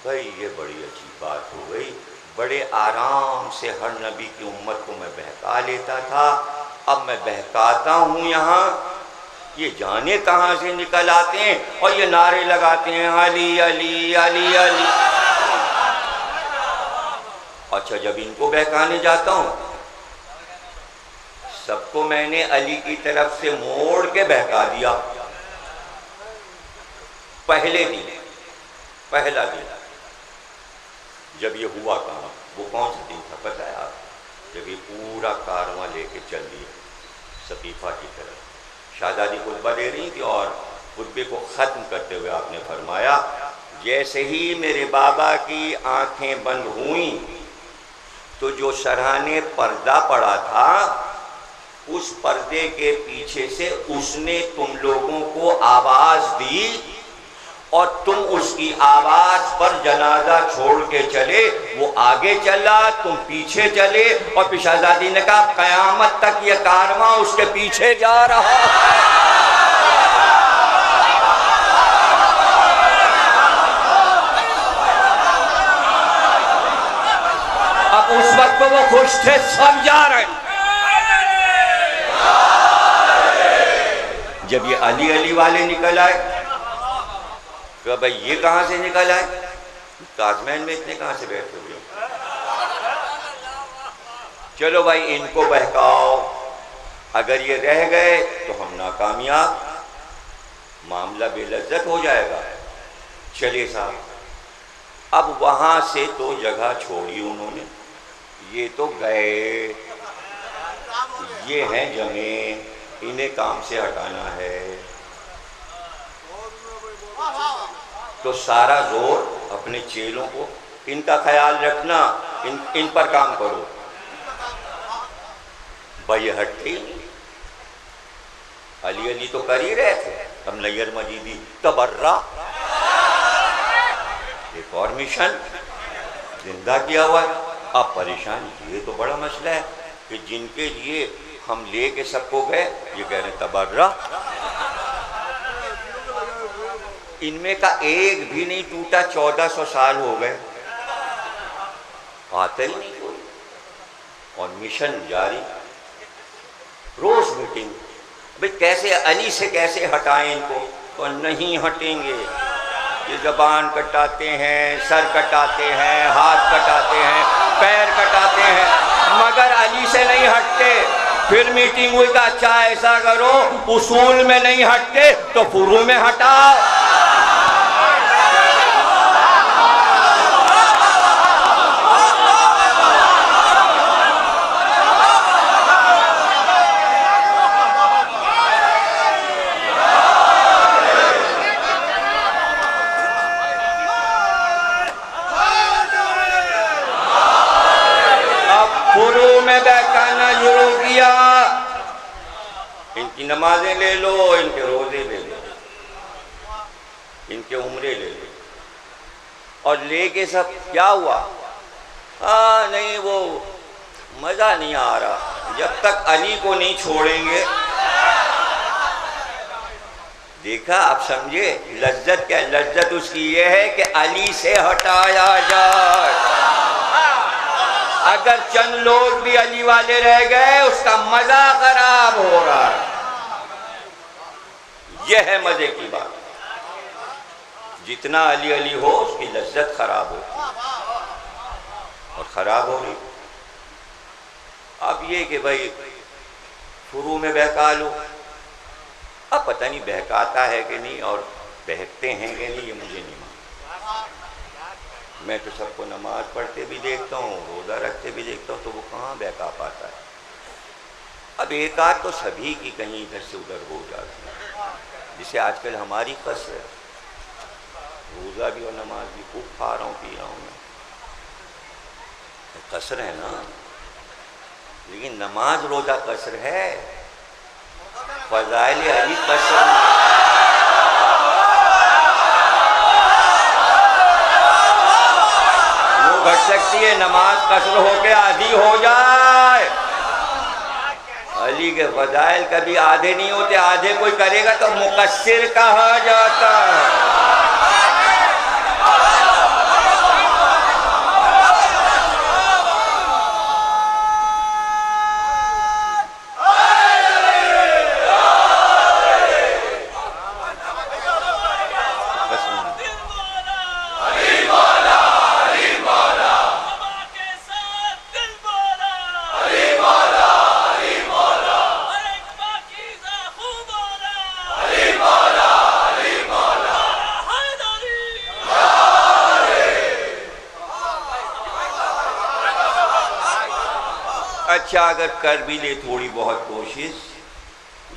भाई, ये बड़ी अजीब बात हो गई। बड़े आराम से हर नबी की उम्मत को मैं बहका लेता था, अब मैं बहकाता हूँ यहाँ, ये जाने कहाँ से निकल आते हैं और ये नारे लगाते हैं अली अली अली अली। अच्छा, जब इनको बहकाने जाता हूँ सबको मैंने अली की तरफ से मोड़ के बहका दिया। पहले दिन, पहला दिन जब ये हुआ कहाँ, वो कौन सा दिन था पता है आप? जब ये पूरा कारवां लेके चल दिया सकीफा की तरफ। शाहजादी खुतबा दे रही थी और खुतबे को ख़त्म करते हुए आपने फरमाया, जैसे ही मेरे बाबा की आंखें बंद हुई तो जो सरहाने पर्दा पड़ा था उस पर्दे के पीछे से उसने तुम लोगों को आवाज़ दी और तुम उसकी आवाज़ पर जनाजा छोड़ के चले। वो आगे चला, तुम पीछे चले, और फिर शहजादी ने कहा क़यामत तक ये कारवां उसके पीछे जा रहा है। अब उस वक्त वो खुश थे, सब जा रहे। जब ये अली अली वाले निकल आए तो भाई ये कहाँ से निकल आए, ताजमहल में इतने कहाँ से बैठे हुए? चलो भाई इनको बहकाओ, अगर ये रह गए तो हम नाकामयाब, मामला बेलज्जत हो जाएगा। चलिए साहब, अब वहाँ से तो जगह छोड़ी उन्होंने, ये तो गए, ये हैं जमे, इन्हें काम से हटाना है। तो सारा जोर अपने चेलों को, इनका ख्याल रखना, इन पर काम करो। भाई ये हटते ही नहीं, अली अली तो कर ही रहे थे, हम नैयर मजीदी तबर्रा, एक और मिशन जिंदा किया हुआ है। अब परेशानी ये तो बड़ा मसला है कि जिनके लिए हम ले के सबको गए, ये कह रहे तबर्रा, इनमें का एक भी नहीं टूटा। 1400 साल हो गए, आते ही नहीं कोई, और मिशन जारी, रोज मीटिंग। भाई कैसे अली से कैसे हटाएं इनको, तो नहीं हटेंगे। ये जबान कटाते हैं, सर कटाते हैं, हाथ कटाते हैं, पैर कटाते हैं, मगर अली से नहीं हटते। फिर मीटिंग हुई था, अच्छा ऐसा करो, उसूल में नहीं हटते तो फुरू में हटाओ। इनकी नमाजें ले लो, इनके रोजे ले लो, इनके उम्रे ले लो, और लेके सब क्या हुआ? नहीं वो मजा नहीं आ रहा, जब तक अली को नहीं छोड़ेंगे। देखा, आप समझे लज्जत क्या? लज्जत उसकी ये है कि अली से हटाया जाए। अगर चंद लोग भी अली वाले रह गए, उसका मजा खराब हो रहा है। यह है मजे की बात। जितना अली अली हो, उसकी लज्जत खराब होती और खराब हो रही। अब ये कि भाई शुरू में बहका लो, अब पता नहीं बहकाता है कि नहीं और बहकते हैं कि नहीं, ये मुझे नहीं मालूम। मैं तो सबको नमाज पढ़ते भी देखता हूँ, रोज़ा रखते भी देखता हूँ, तो वो कहाँ बहका पाता है। अब एक आध तो सभी की कहीं इधर से उधर हो जाती है, जिसे आजकल हमारी कसर है। रोज़ा भी और नमाज भी खूब खा रहा हूँ, पी रहा हूँ मैं, कसर है ना। लेकिन नमाज रोज़ा कसर है, फज़ाइल अली कसर। वो घट सकती है, नमाज कसर होके आधी हो जाए। अली के फज़ाइल कभी आधे नहीं होते, आधे कोई करेगा तो मुकस्सिर कहा जाता है। अच्छा, अगर कर भी ले थोड़ी बहुत कोशिश,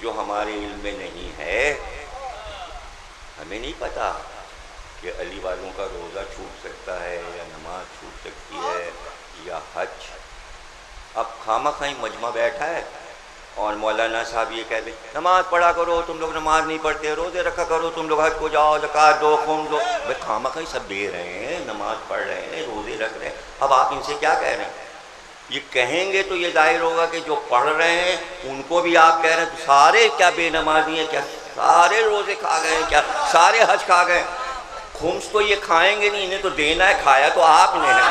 जो हमारे इल्म में नहीं है, हमें नहीं पता कि अली वालों का रोज़ा छूट सकता है या नमाज छूट सकती है या हज। अब खामखाई मजमा बैठा है और मौलाना साहब ये कहते नमाज पढ़ा करो, तुम लोग नमाज नहीं पढ़ते, रोज़े रखा करो, तुम लोग हज को जाओ, ज़कात दो, खून दो। भाई खामखाई सब दे रहे हैं, नमाज पढ़ रहे हैं, रोज़े रख रहे हैं, अब आप इनसे क्या कह रहे हैं? ये कहेंगे तो ये जाहिर होगा कि जो पढ़ रहे हैं उनको भी आप कह रहे हैं तो सारे क्या बेनमाजी हैं, क्या सारे रोजे खा गए हैं, क्या सारे हज खा गए? खुम्स तो ये खाएंगे नहीं, इन्हें तो देना है, खाया तो आपने है।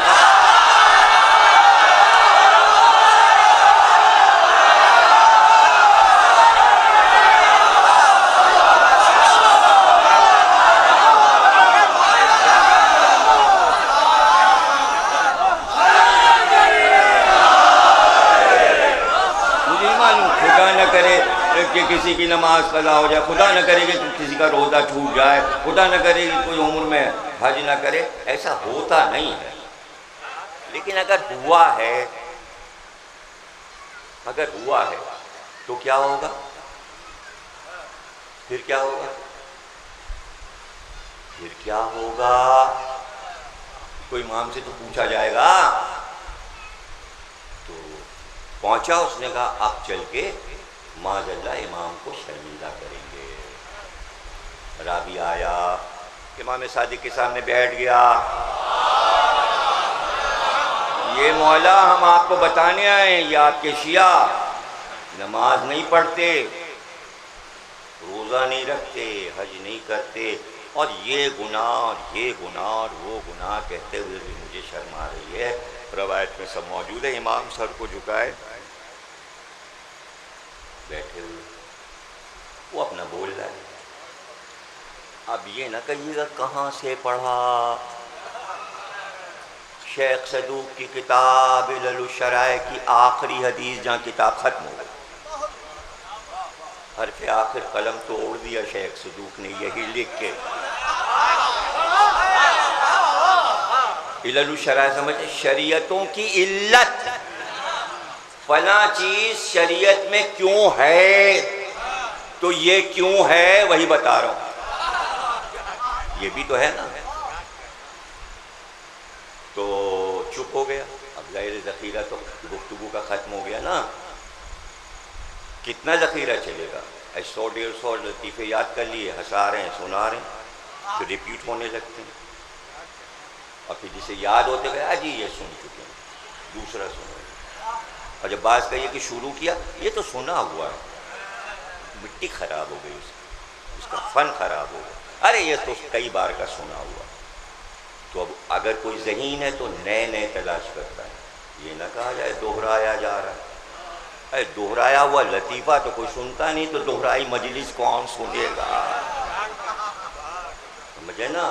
कि किसी की नमाज कज़ा हो जाए, खुदा न करे कि किसी का रोज़ा छूट जाए, खुदा न करे कि कोई उम्र में हज न करे, ऐसा होता नहीं है। लेकिन अगर हुआ है, अगर हुआ है तो क्या होगा? फिर क्या होगा? फिर क्या होगा? कोई इमाम से तो पूछा जाएगा। तो पहुंचा, उसने कहा आप चल के माज़अल्लाह इमाम को शर्मिंदा करेंगे। रावी आया, इमाम सादिक के सामने बैठ गया। ये मौला, हम आपको बताने आए, ये आपके शिया नमाज नहीं पढ़ते, रोज़ा नहीं रखते, हज नहीं करते, और ये गुनाह और ये गुनाह और वो गुनाह कहते हुए भी मुझे शर्म आ रही है। रवायत में सब मौजूद है। इमाम सर को झुकाए बैठे हुए, वो अपना बोल रहा है। अब ये ना कहिएगा कहाँ से पढ़ा। शेख सदूक की किताब इल्लुल शराए की आखिरी हदीस, जहाँ किताब खत्म हो गई, हरफ आखिर कलम तोड़ दिया शेख सदूक ने यही लिख के। इल्लुल शराए समझे, शरीयतों की इल्लत, फला चीज शरीयत में क्यों है, तो ये क्यों है वही बता रहा हूं। ये भी तो है ना। तो चुप हो गया। अब ज़ाहिर ज़ख़ीरा तो गुफ्तगू का ख़त्म हो गया ना। कितना ज़ख़ीरा चलेगा? 100-150 लतीफ़े याद कर लिए, हंसा रहे हैं, सुना रहे हैं, फिर रिपीट होने लगते हैं। और फिर जिसे याद होते गए जी ये सुन चुके हैं, दूसरा सुनो। और जब बात कहिए कि शुरू किया, ये तो सुना हुआ है, मिट्टी खराब हो गई उसका फन खराब हो गया। अरे ये तो कई बार का सुना हुआ। तो अब अगर कोई ज़हीन है तो नए नए तलाश करता है, ये ना कहा जाए दोहराया जा रहा है। अरे दोहराया हुआ लतीफ़ा तो कोई सुनता नहीं, तो दोहराई मजलिस कौन सुनेगा? समझे ना?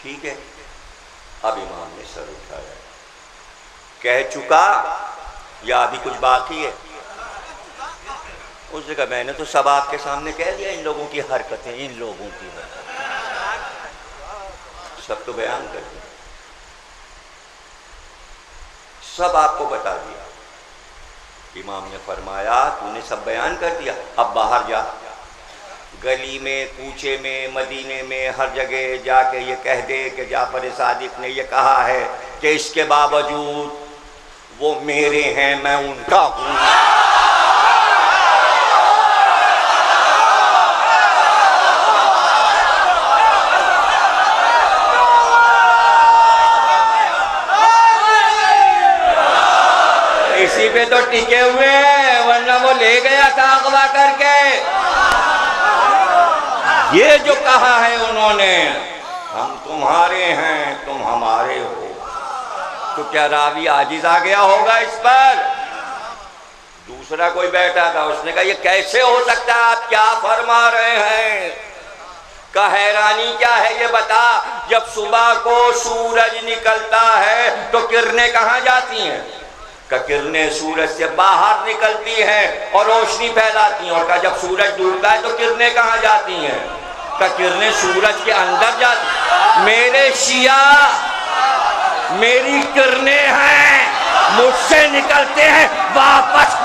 ठीक है। अब इमाम ने सर उठाया, कह चुका या अभी कुछ बाकी है? उसने कहा मैंने तो सब आपके सामने कह दिया, इन लोगों की हरकतें, इन लोगों की हरकतें सब तो बयान कर दिया, सब आपको बता दिया। इमाम ने फरमाया तूने सब बयान कर दिया, अब बाहर जा, गली में, कूचे में, मदीने में, हर जगह जाके ये कह दे कि जाफर सादिक ने ये कहा है कि इसके बावजूद वो मेरे हैं, मैं उनका हूं। इसी पे तो टिके हुए हैं, वरना वो ले गया था अगवा करके। ये जो कहा है उन्होंने, हम तुम्हारे हैं, तुम हमारे हो, तो क्या रावी आजिज आ गया होगा इस पर? दूसरा कोई बैठा था, उसने कहा ये कैसे हो सकता है, आप क्या फरमा रहे हैं? का हैरानी क्या है ये बता, जब सुबह को सूरज निकलता है तो किरणें कहाँ जाती हैं? का किरणें सूरज से बाहर निकलती हैं और रोशनी फैलाती हैं। और का जब सूरज डूबता है तो किरणें कहाँ जाती हैं? का किरणें सूरज के अंदर जाती। मेरे शिया, मेरी किरणें हैं, मुझसे निकलते हैं वापस।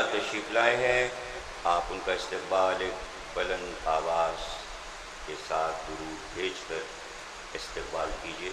तशरीफ़ लाए हैं, आप उनका इस्तक़बाल एक बुलंद आवाज़ के साथ दुरूद भेजकर इस्तक़बाल कीजिए।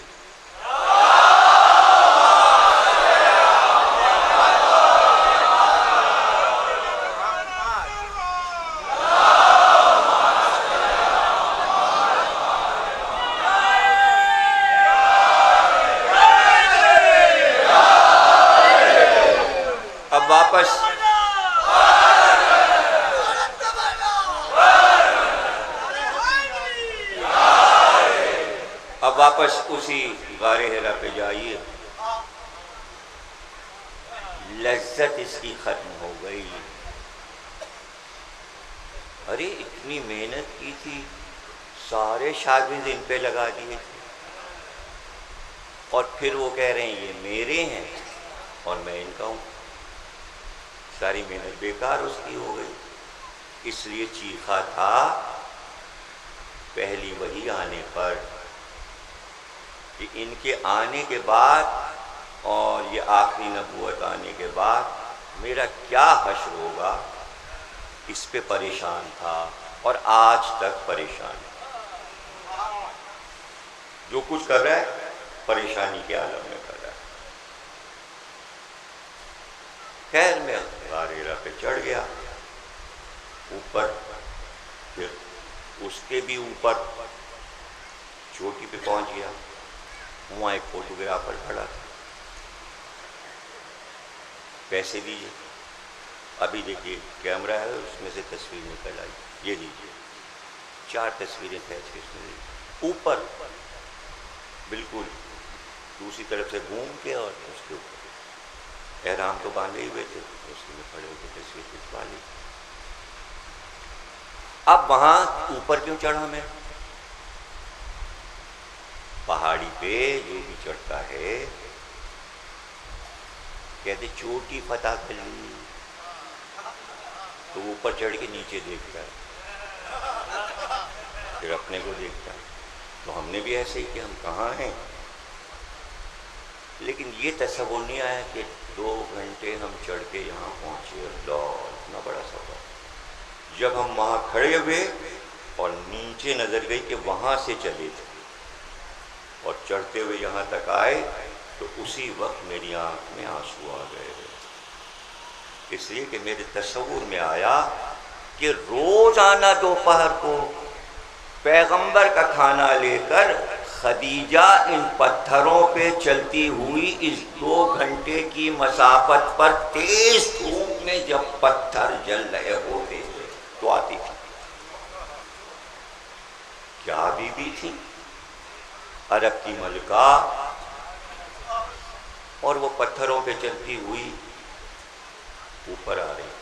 अब वापस उसी गारे हिरा पे जाइए लज्जत इसकी खत्म हो गई। अरे इतनी मेहनत की थी, सारे शागिर्द इन पे लगा दिए थे, और फिर वो कह रहे हैं ये मेरे हैं और मैं इनका हूं। सारी मेहनत बेकार उसकी हो गई। इसलिए चीखा था पहली वही आने पर कि इनके आने के बाद और ये आखिरी नबूवत आने के बाद मेरा क्या हश्र होगा, इस पे परेशान था और आज तक परेशान है। जो कुछ कर रहा है परेशानी के आलम में कर रहा है। खैर मैं गारेरा पे चढ़ गया ऊपर, फिर उसके भी ऊपर चोटी पे पहुंच गया। वहां एक फोटोग्राफर खड़ा था। पैसे दीजिए, अभी देखिए कैमरा है उसमें से तस्वीर निकल आई, ये लीजिए। 4 तस्वीरें खींच के उसमें ऊपर बिल्कुल दूसरी तरफ से घूम के, और उसके ऊपर एहराम तो बांधे ही हुए थे, उसके में खड़े होकर तस्वीर खिंचवा ली। अब वहां ऊपर क्यों चढ़ा मैं? पहाड़ी पे जो भी चढ़ता है कहते चोटी फतह कर ली, तो ऊपर चढ़ के नीचे देखता है, फिर अपने को देखता है। तो हमने भी ऐसे ही कि हम कहाँ हैं, लेकिन ये तस्वुर नहीं आया कि 2 घंटे हम चढ़ के यहाँ पहुँचे। अल्लाह, इतना बड़ा सफर। जब हम वहाँ खड़े हुए और नीचे नजर गई कि वहाँ से चले थे और चढ़ते हुए यहाँ तक आए, तो उसी वक्त मेरी आंख में आंसू आ गए। इसलिए कि मेरे तस्वुर में आया कि रोजाना दोपहर को पैगंबर का खाना लेकर खदीजा इन पत्थरों पे चलती हुई इस 2 घंटे की मसाफत पर तेज धूप में जब पत्थर जल रहे होते थे तो आती थी। क्या बीबी थी, अरब की मलका, और वो पत्थरों पे चलती हुई ऊपर आ रही।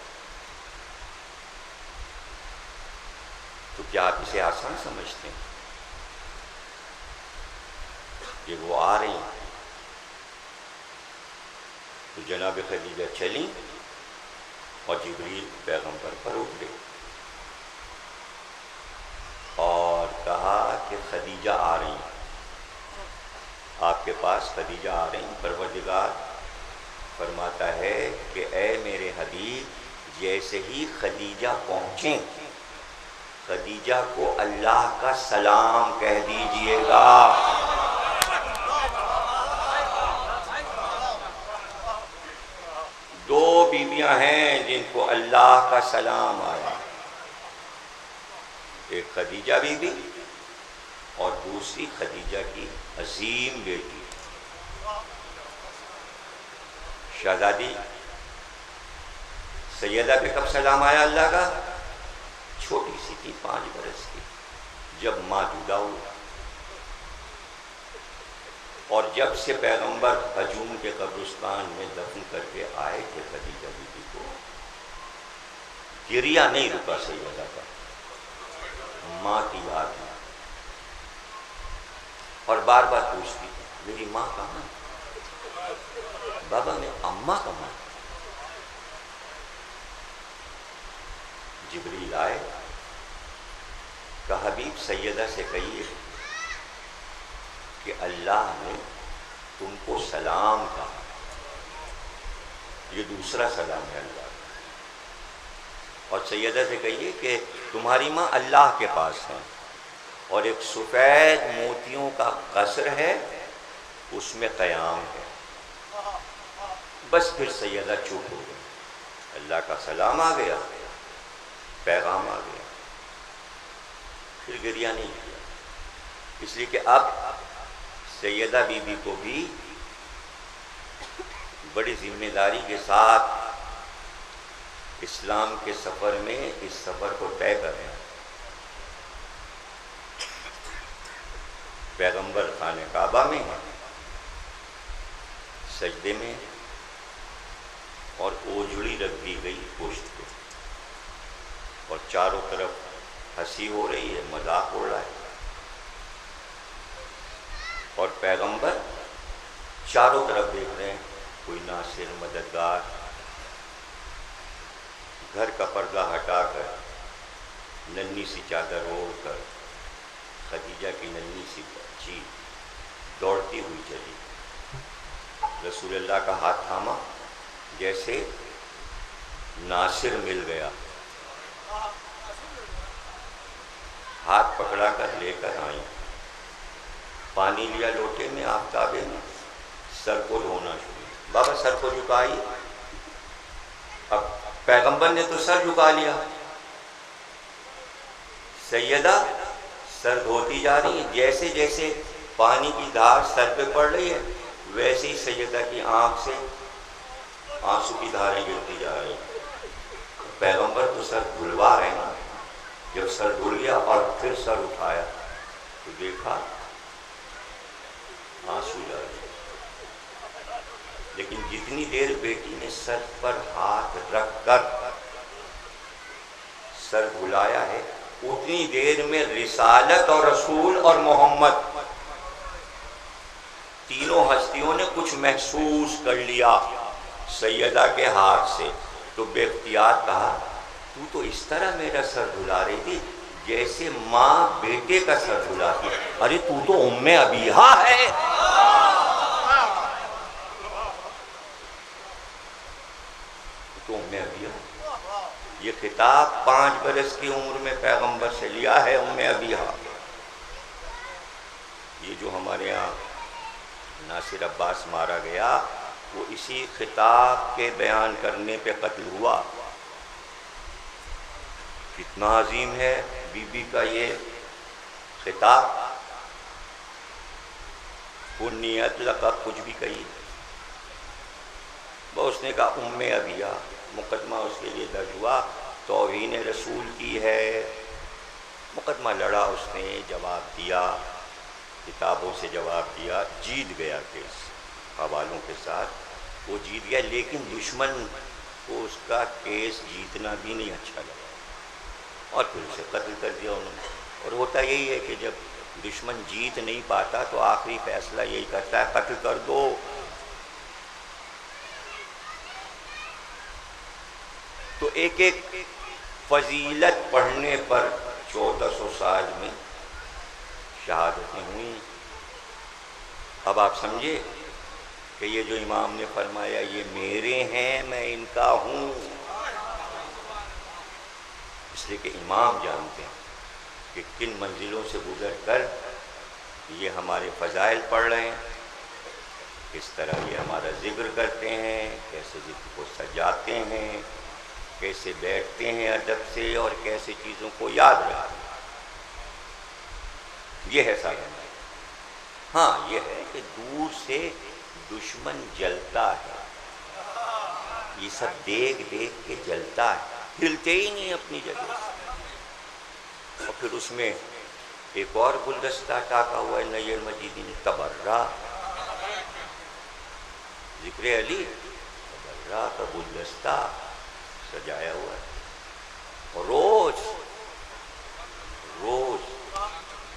तो क्या आप इसे आसान समझते हैं कि वो आ रही? तो जनाब खदीजा चली और जिब्रील पैगंबर पर उतरे और कहा कि खदीजा आ रही, आपके पास खदीजा आ रही। परवरदिगार फरमाता है कि ए मेरे हबीब, जैसे ही खदीजा पहुंचे, खदीजा को अल्लाह का सलाम कह दीजिएगा। दो बीवियां हैं जिनको अल्लाह का सलाम आया, एक खदीजा बीबी और दूसरी खदीजा की अजीम बेटी शहजादी सैयदा पे कब सलाम आया अल्लाह का? छोटी सी थी, 5 बरस की, जब माँ जुदा हुआ। और जब से पैगंबर हजूम के कब्रिस्तान में दफन करके आए थे खदीजा बीबी को, गिरिया नहीं रुका सैयदा का, माँ की याद में, और बार बार पूछती थी मेरी माँ कहाँ, बाबा मैं अम्मा कहाँ? जिब्रील आए, कहा हबीब सैयदा से कहिए कि अल्लाह ने तुमको सलाम कहा। ये दूसरा सलाम है अल्लाह का। और सैयदा से कहिए कि तुम्हारी माँ अल्लाह के पास है और एक सफ़ेद मोतियों का कसर है, उसमें क़याम है। बस फिर सैयदा चुप हो गई। अल्लाह का सलाम आ गया, पैगाम आ गया, फिर गिरिया नहीं किया। इसलिए कि अब सैयदा बीबी को भी बड़ी जिम्मेदारी के साथ इस्लाम के सफ़र में इस सफ़र को तय करें। पैगंबर खाने काबा में है, सजदे में, और ओझड़ी रख दी गई गोश्त पे, और चारों तरफ हंसी हो रही है, मजाक हो रहा है, और पैगंबर चारों तरफ देख रहे हैं, कोई नासिर, मददगार। घर का पर्दा हटाकर नन्ही सी चादर ओढ़कर खदीजा की नन्ही सी बच्ची दौड़ती हुई चली, रसूलुल्लाह का हाथ थामा, जैसे नासिर मिल गया, हाथ पकड़ा कर लेकर आई, पानी लिया लोटे में, आफ्ताबे में, सर को धोना शुरू। बाबा सर को झुकाई। अब पैगंबर ने तो सर झुका लिया, सैयदा सर धोती जा रही है, जैसे जैसे पानी की धार सर पे पड़ रही है वैसे ही सैयदा की आंख से आंसू की धारें गिरती जा रही हैं। पैगंबर तो सर धुलवा रहे हैं। जब सर धुल गया और फिर सर उठाया तो देखा आंसू जा रहे। लेकिन जितनी देर बेटी ने सर पर हाथ रखकर सर धुलाया है, उतनी देर में रिसालत और रसूल और मोहम्मद तीनों हस्तियों ने कुछ महसूस कर लिया सैयदा के हाथ से। तो बेख्तियार कहा, तू तो इस तरह मेरा सर धुला रही थी जैसे माँ बेटे का सर धुलाती। अरे तू तो उम्मे अबीहा है। तो उम्मे अबीहा, ये खिताब 5 बरस की उम्र में पैगंबर से लिया है उम्मे अबीहा। ये जो हमारे यहाँ नासिर अब्बास मारा गया वो इसी खिताब के बयान करने पे कत्ल हुआ। कितना अजीम है बीबी का ये खिताब। पुनियत लक़ब कुछ भी कही, वो उसने कहा उम्मे अबिया, मुकदमा उसके लिए दर्ज हुआ, तौहीन रसूल की है। मुकदमा लड़ा उसने, जवाब दिया, किताबों से जवाब दिया, जीत गया केस हवालों के साथ, वो जीत गया। लेकिन दुश्मन को उसका केस जीतना भी नहीं अच्छा लगा और फिर उसे कत्ल कर दिया उन्होंने। और होता यही है कि जब दुश्मन जीत नहीं पाता तो आखिरी फैसला यही करता है, कत्ल कर दो। तो एक एक फजीलत पढ़ने पर 1400 साल में शहादतें हुई। अब आप समझे कि ये जो इमाम ने फरमाया ये मेरे हैं, मैं इनका हूँ, इसलिए कि इमाम जानते हैं कि किन मंजिलों से गुजर कर ये हमारे फ़ज़ाइल पढ़ रहे हैं, किस तरह ये हमारा जिक्र करते हैं, कैसे जिक्र को सजाते हैं, कैसे बैठते हैं अदब से और कैसे चीज़ों को याद रखते हैं। ये है सारा। हाँ, ये है कि दूर से दुश्मन जलता है, ये सब देख देख के जलता है, हिलते ही नहीं अपनी जगह से। और फिर उसमें एक और गुलदस्ता टाका हुआ है नय्यर मजीदी ने, तबर्रा, जिक्र अली, तबर्रा का गुलदस्ता सजाया हुआ है। और रोज रोज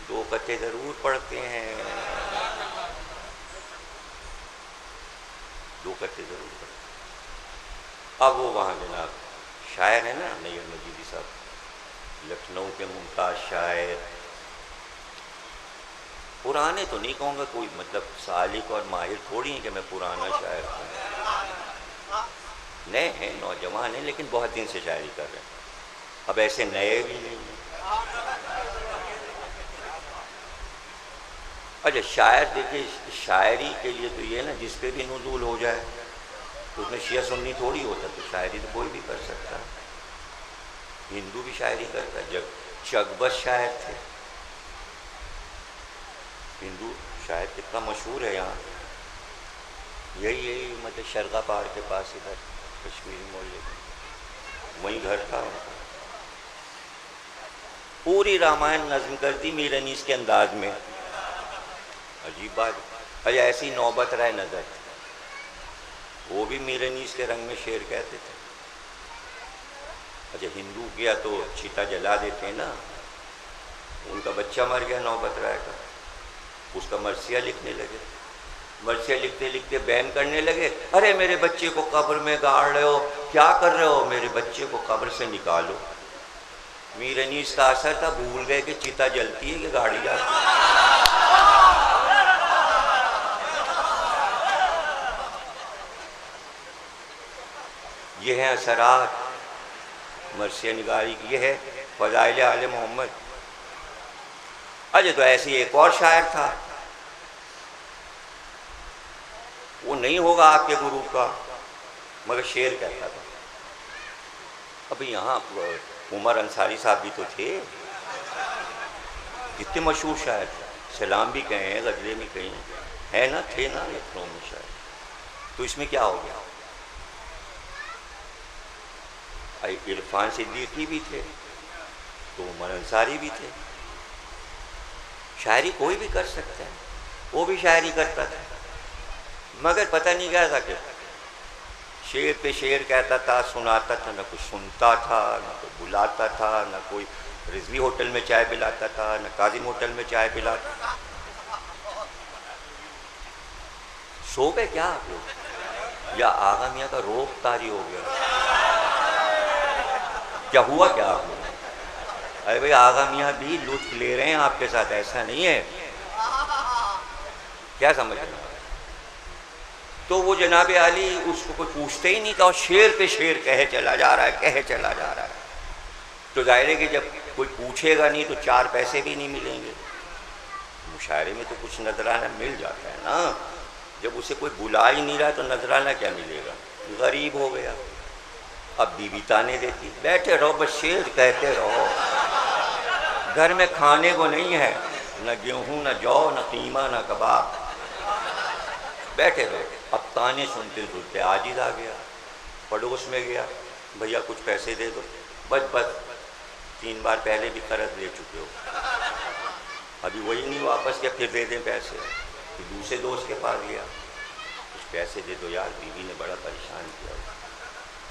2 कते जरूर पढ़ते हैं, 2 कते जरूर पढ़ते हैं। अब वो वहाँ जनाब शायर है ना नय्यर मजीदी साहब, लखनऊ के मुमताज़ शायर, पुराने तो नहीं कहूँगा, कोई मतलब सालिक और माहिर थोड़ी है कि मैं पुराना शायर हूँ, नए हैं, नौजवान हैं, लेकिन बहुत दिन से शायरी कर रहे हैं। अब ऐसे नए भी नहीं हैं। अच्छा, शायर देखिए, शायरी के लिए तो ये ना जिस पे भी नुज़ूल हो जाए, तो उसमें शिया सुन्नी थोड़ी होता, तो शायरी तो कोई भी कर सकता है। हिंदू भी शायरी करता है, जब चकबस शायर थे, हिंदू शायर कितना मशहूर है यहाँ, यही मतलब शरगा पहाड़ के पास इधर कश्मीरी मोहल्ले में, वहीं घर था उनका। पूरी रामायण नज़्म कर दी मीरानीस के अंदाज में। अजीब बात। अरे ऐसी नौबत रहे नजर, वो भी मीरनीस के रंग में शेर कहते थे। अच्छा, हिंदू किया तो चीता जला देते हैं ना। उनका बच्चा मर गया नौबत राय का, उसका मरसिया लिखने लगे। मरसिया लिखते लिखते बैन करने लगे, अरे मेरे बच्चे को कब्र में गाड़ रहे हो, क्या कर रहे हो, मेरे बच्चे को कब्र से निकालो। मीरनीस का असर था, भूल गए कि चीता जलती है कि गाड़ी जाती है। ये है असरात मरसिया निगारी की, ये है फज़ाइल आले मोहम्मद। अच्छा, तो ऐसे ही एक और शायर था, वो नहीं होगा आपके गुरु का, मगर शेर कहता था। अभी यहाँ उमर अंसारी साहब भी तो थे, कितने मशहूर शायर थे, सलाम भी कहे हैं, गजले भी कहे हैं, है ना, थे ना लखनऊ में शायर। तो इसमें क्या हो गया? इरफान सिद्दीकी भी थे, तो उमर अंसारी भी थे। शायरी कोई भी कर सकता है, वो भी शायरी करता था, मगर पता नहीं क्या था कि शेर पे शेर कहता था, सुनाता था, ना कुछ सुनता था, ना कोई बुलाता था, ना कोई रिजवी होटल में चाय पिलाता था, ना काजिम होटल में चाय पिलाता था। सो गए क्या आप लोग, या आगा मियाँ का रोग तारी हो गया? क्या हुआ क्या आप लोग? अरे भाई, आगा मियाँ भी लुत्फ ले रहे हैं आपके साथ, ऐसा नहीं है, क्या समझ रहे हैं? तो वो जनाब अली उसको कोई पूछते ही नहीं था, और शेर पे शेर कहे चला जा रहा है, कहे चला जा रहा है। तो जाहिर है कि जब कोई पूछेगा नहीं तो चार पैसे भी नहीं मिलेंगे। मुशायरे में तो कुछ नजराना मिल जाता है ना, जब उसे कोई बुला ही नहीं रहा तो नजराना क्या मिलेगा? गरीब हो गया। अब बीवी ताने देती, बैठे रहो बस शेर कहते रहो, घर में खाने को नहीं है, न गेहूं न जौ न कीमा न कबाब, बैठे रहो। अब ताने सुनते सुनते आजिज आ गया, पड़ोस में गया, भैया कुछ पैसे दे दो। बस बस 3 बार पहले भी कर्ज ले चुके हो, अभी वही नहीं वापस किया, फिर दे दें पैसे। फिर दूसरे दोस्त के पास गया, कुछ पैसे दे दो यार, बीवी ने बड़ा परेशान किया।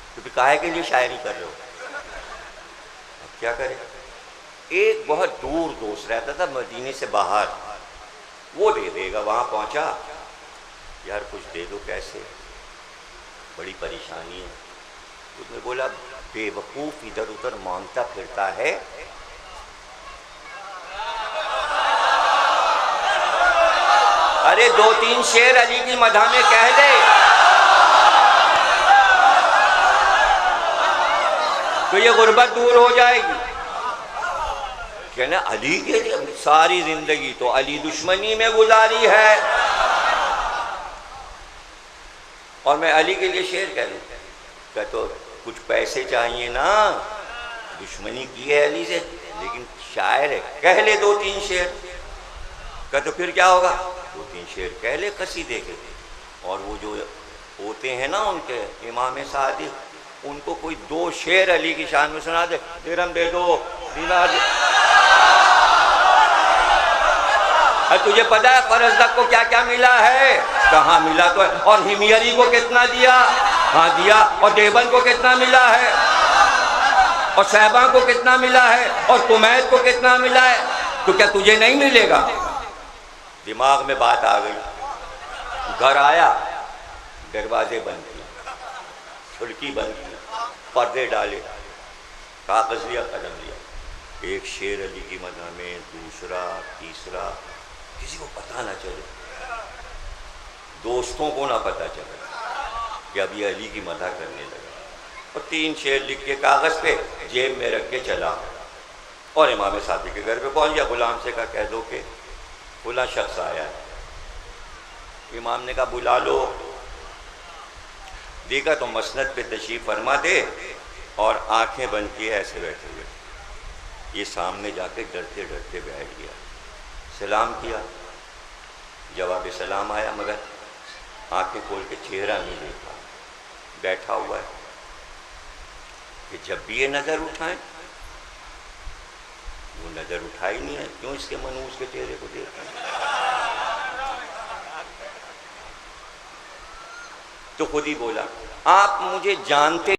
तो फिर काहे के लिए शायरी कर रहे हो? अब क्या करें? एक बहुत दूर दोस्त रहता था मदीने से बाहर, वो दे देगा। वहाँ पहुँचा, यार कुछ दे दो पैसे, बड़ी परेशानी है। उसने बोला, बेवकूफ़ इधर उधर मांगता फिरता है, अरे 2-3 शेर अली की मदह में कह दे तो ये गुर्बत दूर हो जाएगी। कहना अली के लिए सारी जिंदगी तो अली दुश्मनी में गुजारी है, और मैं अली के लिए शेर कह दूं? क्या तो कुछ पैसे चाहिए ना, दुश्मनी की है अली से, लेकिन शायर है, कह ले 2-3 शेर। क्या तो फिर क्या होगा? 2-3 शेर कह ले कसीदे के, और वो जो होते हैं ना उनके इमाम सादिक, उनको कोई 2 शेर अली की शान में सुना दे, दिरहम दे दो, दीनार दे। तुझे पता है फरजदक को क्या क्या मिला है? कहाँ मिला तो है, और हिमियरी को कितना दिया? हाँ दिया। और देवन को कितना मिला है? और साहबा को कितना मिला है? और कुमैत को कितना मिला है? तो क्या तुझे नहीं मिलेगा? दिमाग में बात आ गई। घर आया, दरवाजे बंद किए, खिड़की बंद की, पर्दे डाले, कागज लिया, कलम लिया, एक शेर अली की मदह में, दूसरा, तीसरा, किसी को पता ना चले, दोस्तों को ना पता चले कि अभी अली की मदह करने लगा। और 3 शेर लिख के कागज पे जेब में रख के चला, और इमाम सादिक के घर पे पहुंच गया। गुलाम से कहा, कह दो कि फला शख्स आया है। इमाम ने कहा, बुला लो। देखा तो मसनद पे तशरीफ फरमा दे, और आंखें बंद किए ऐसे बैठे हुए। ये सामने जाके डरते डरते बैठ गया, सलाम किया, जवाब सलाम आया, मगर आंखें खोल के चेहरा नहीं देखा, बैठा हुआ है कि जब भी ये नज़र उठाएं, वो नज़र उठा ही नहीं है, क्यों इसके मनूस के चेहरे को देख रहे हैं? तो खुद ही बोला, आप मुझे जानते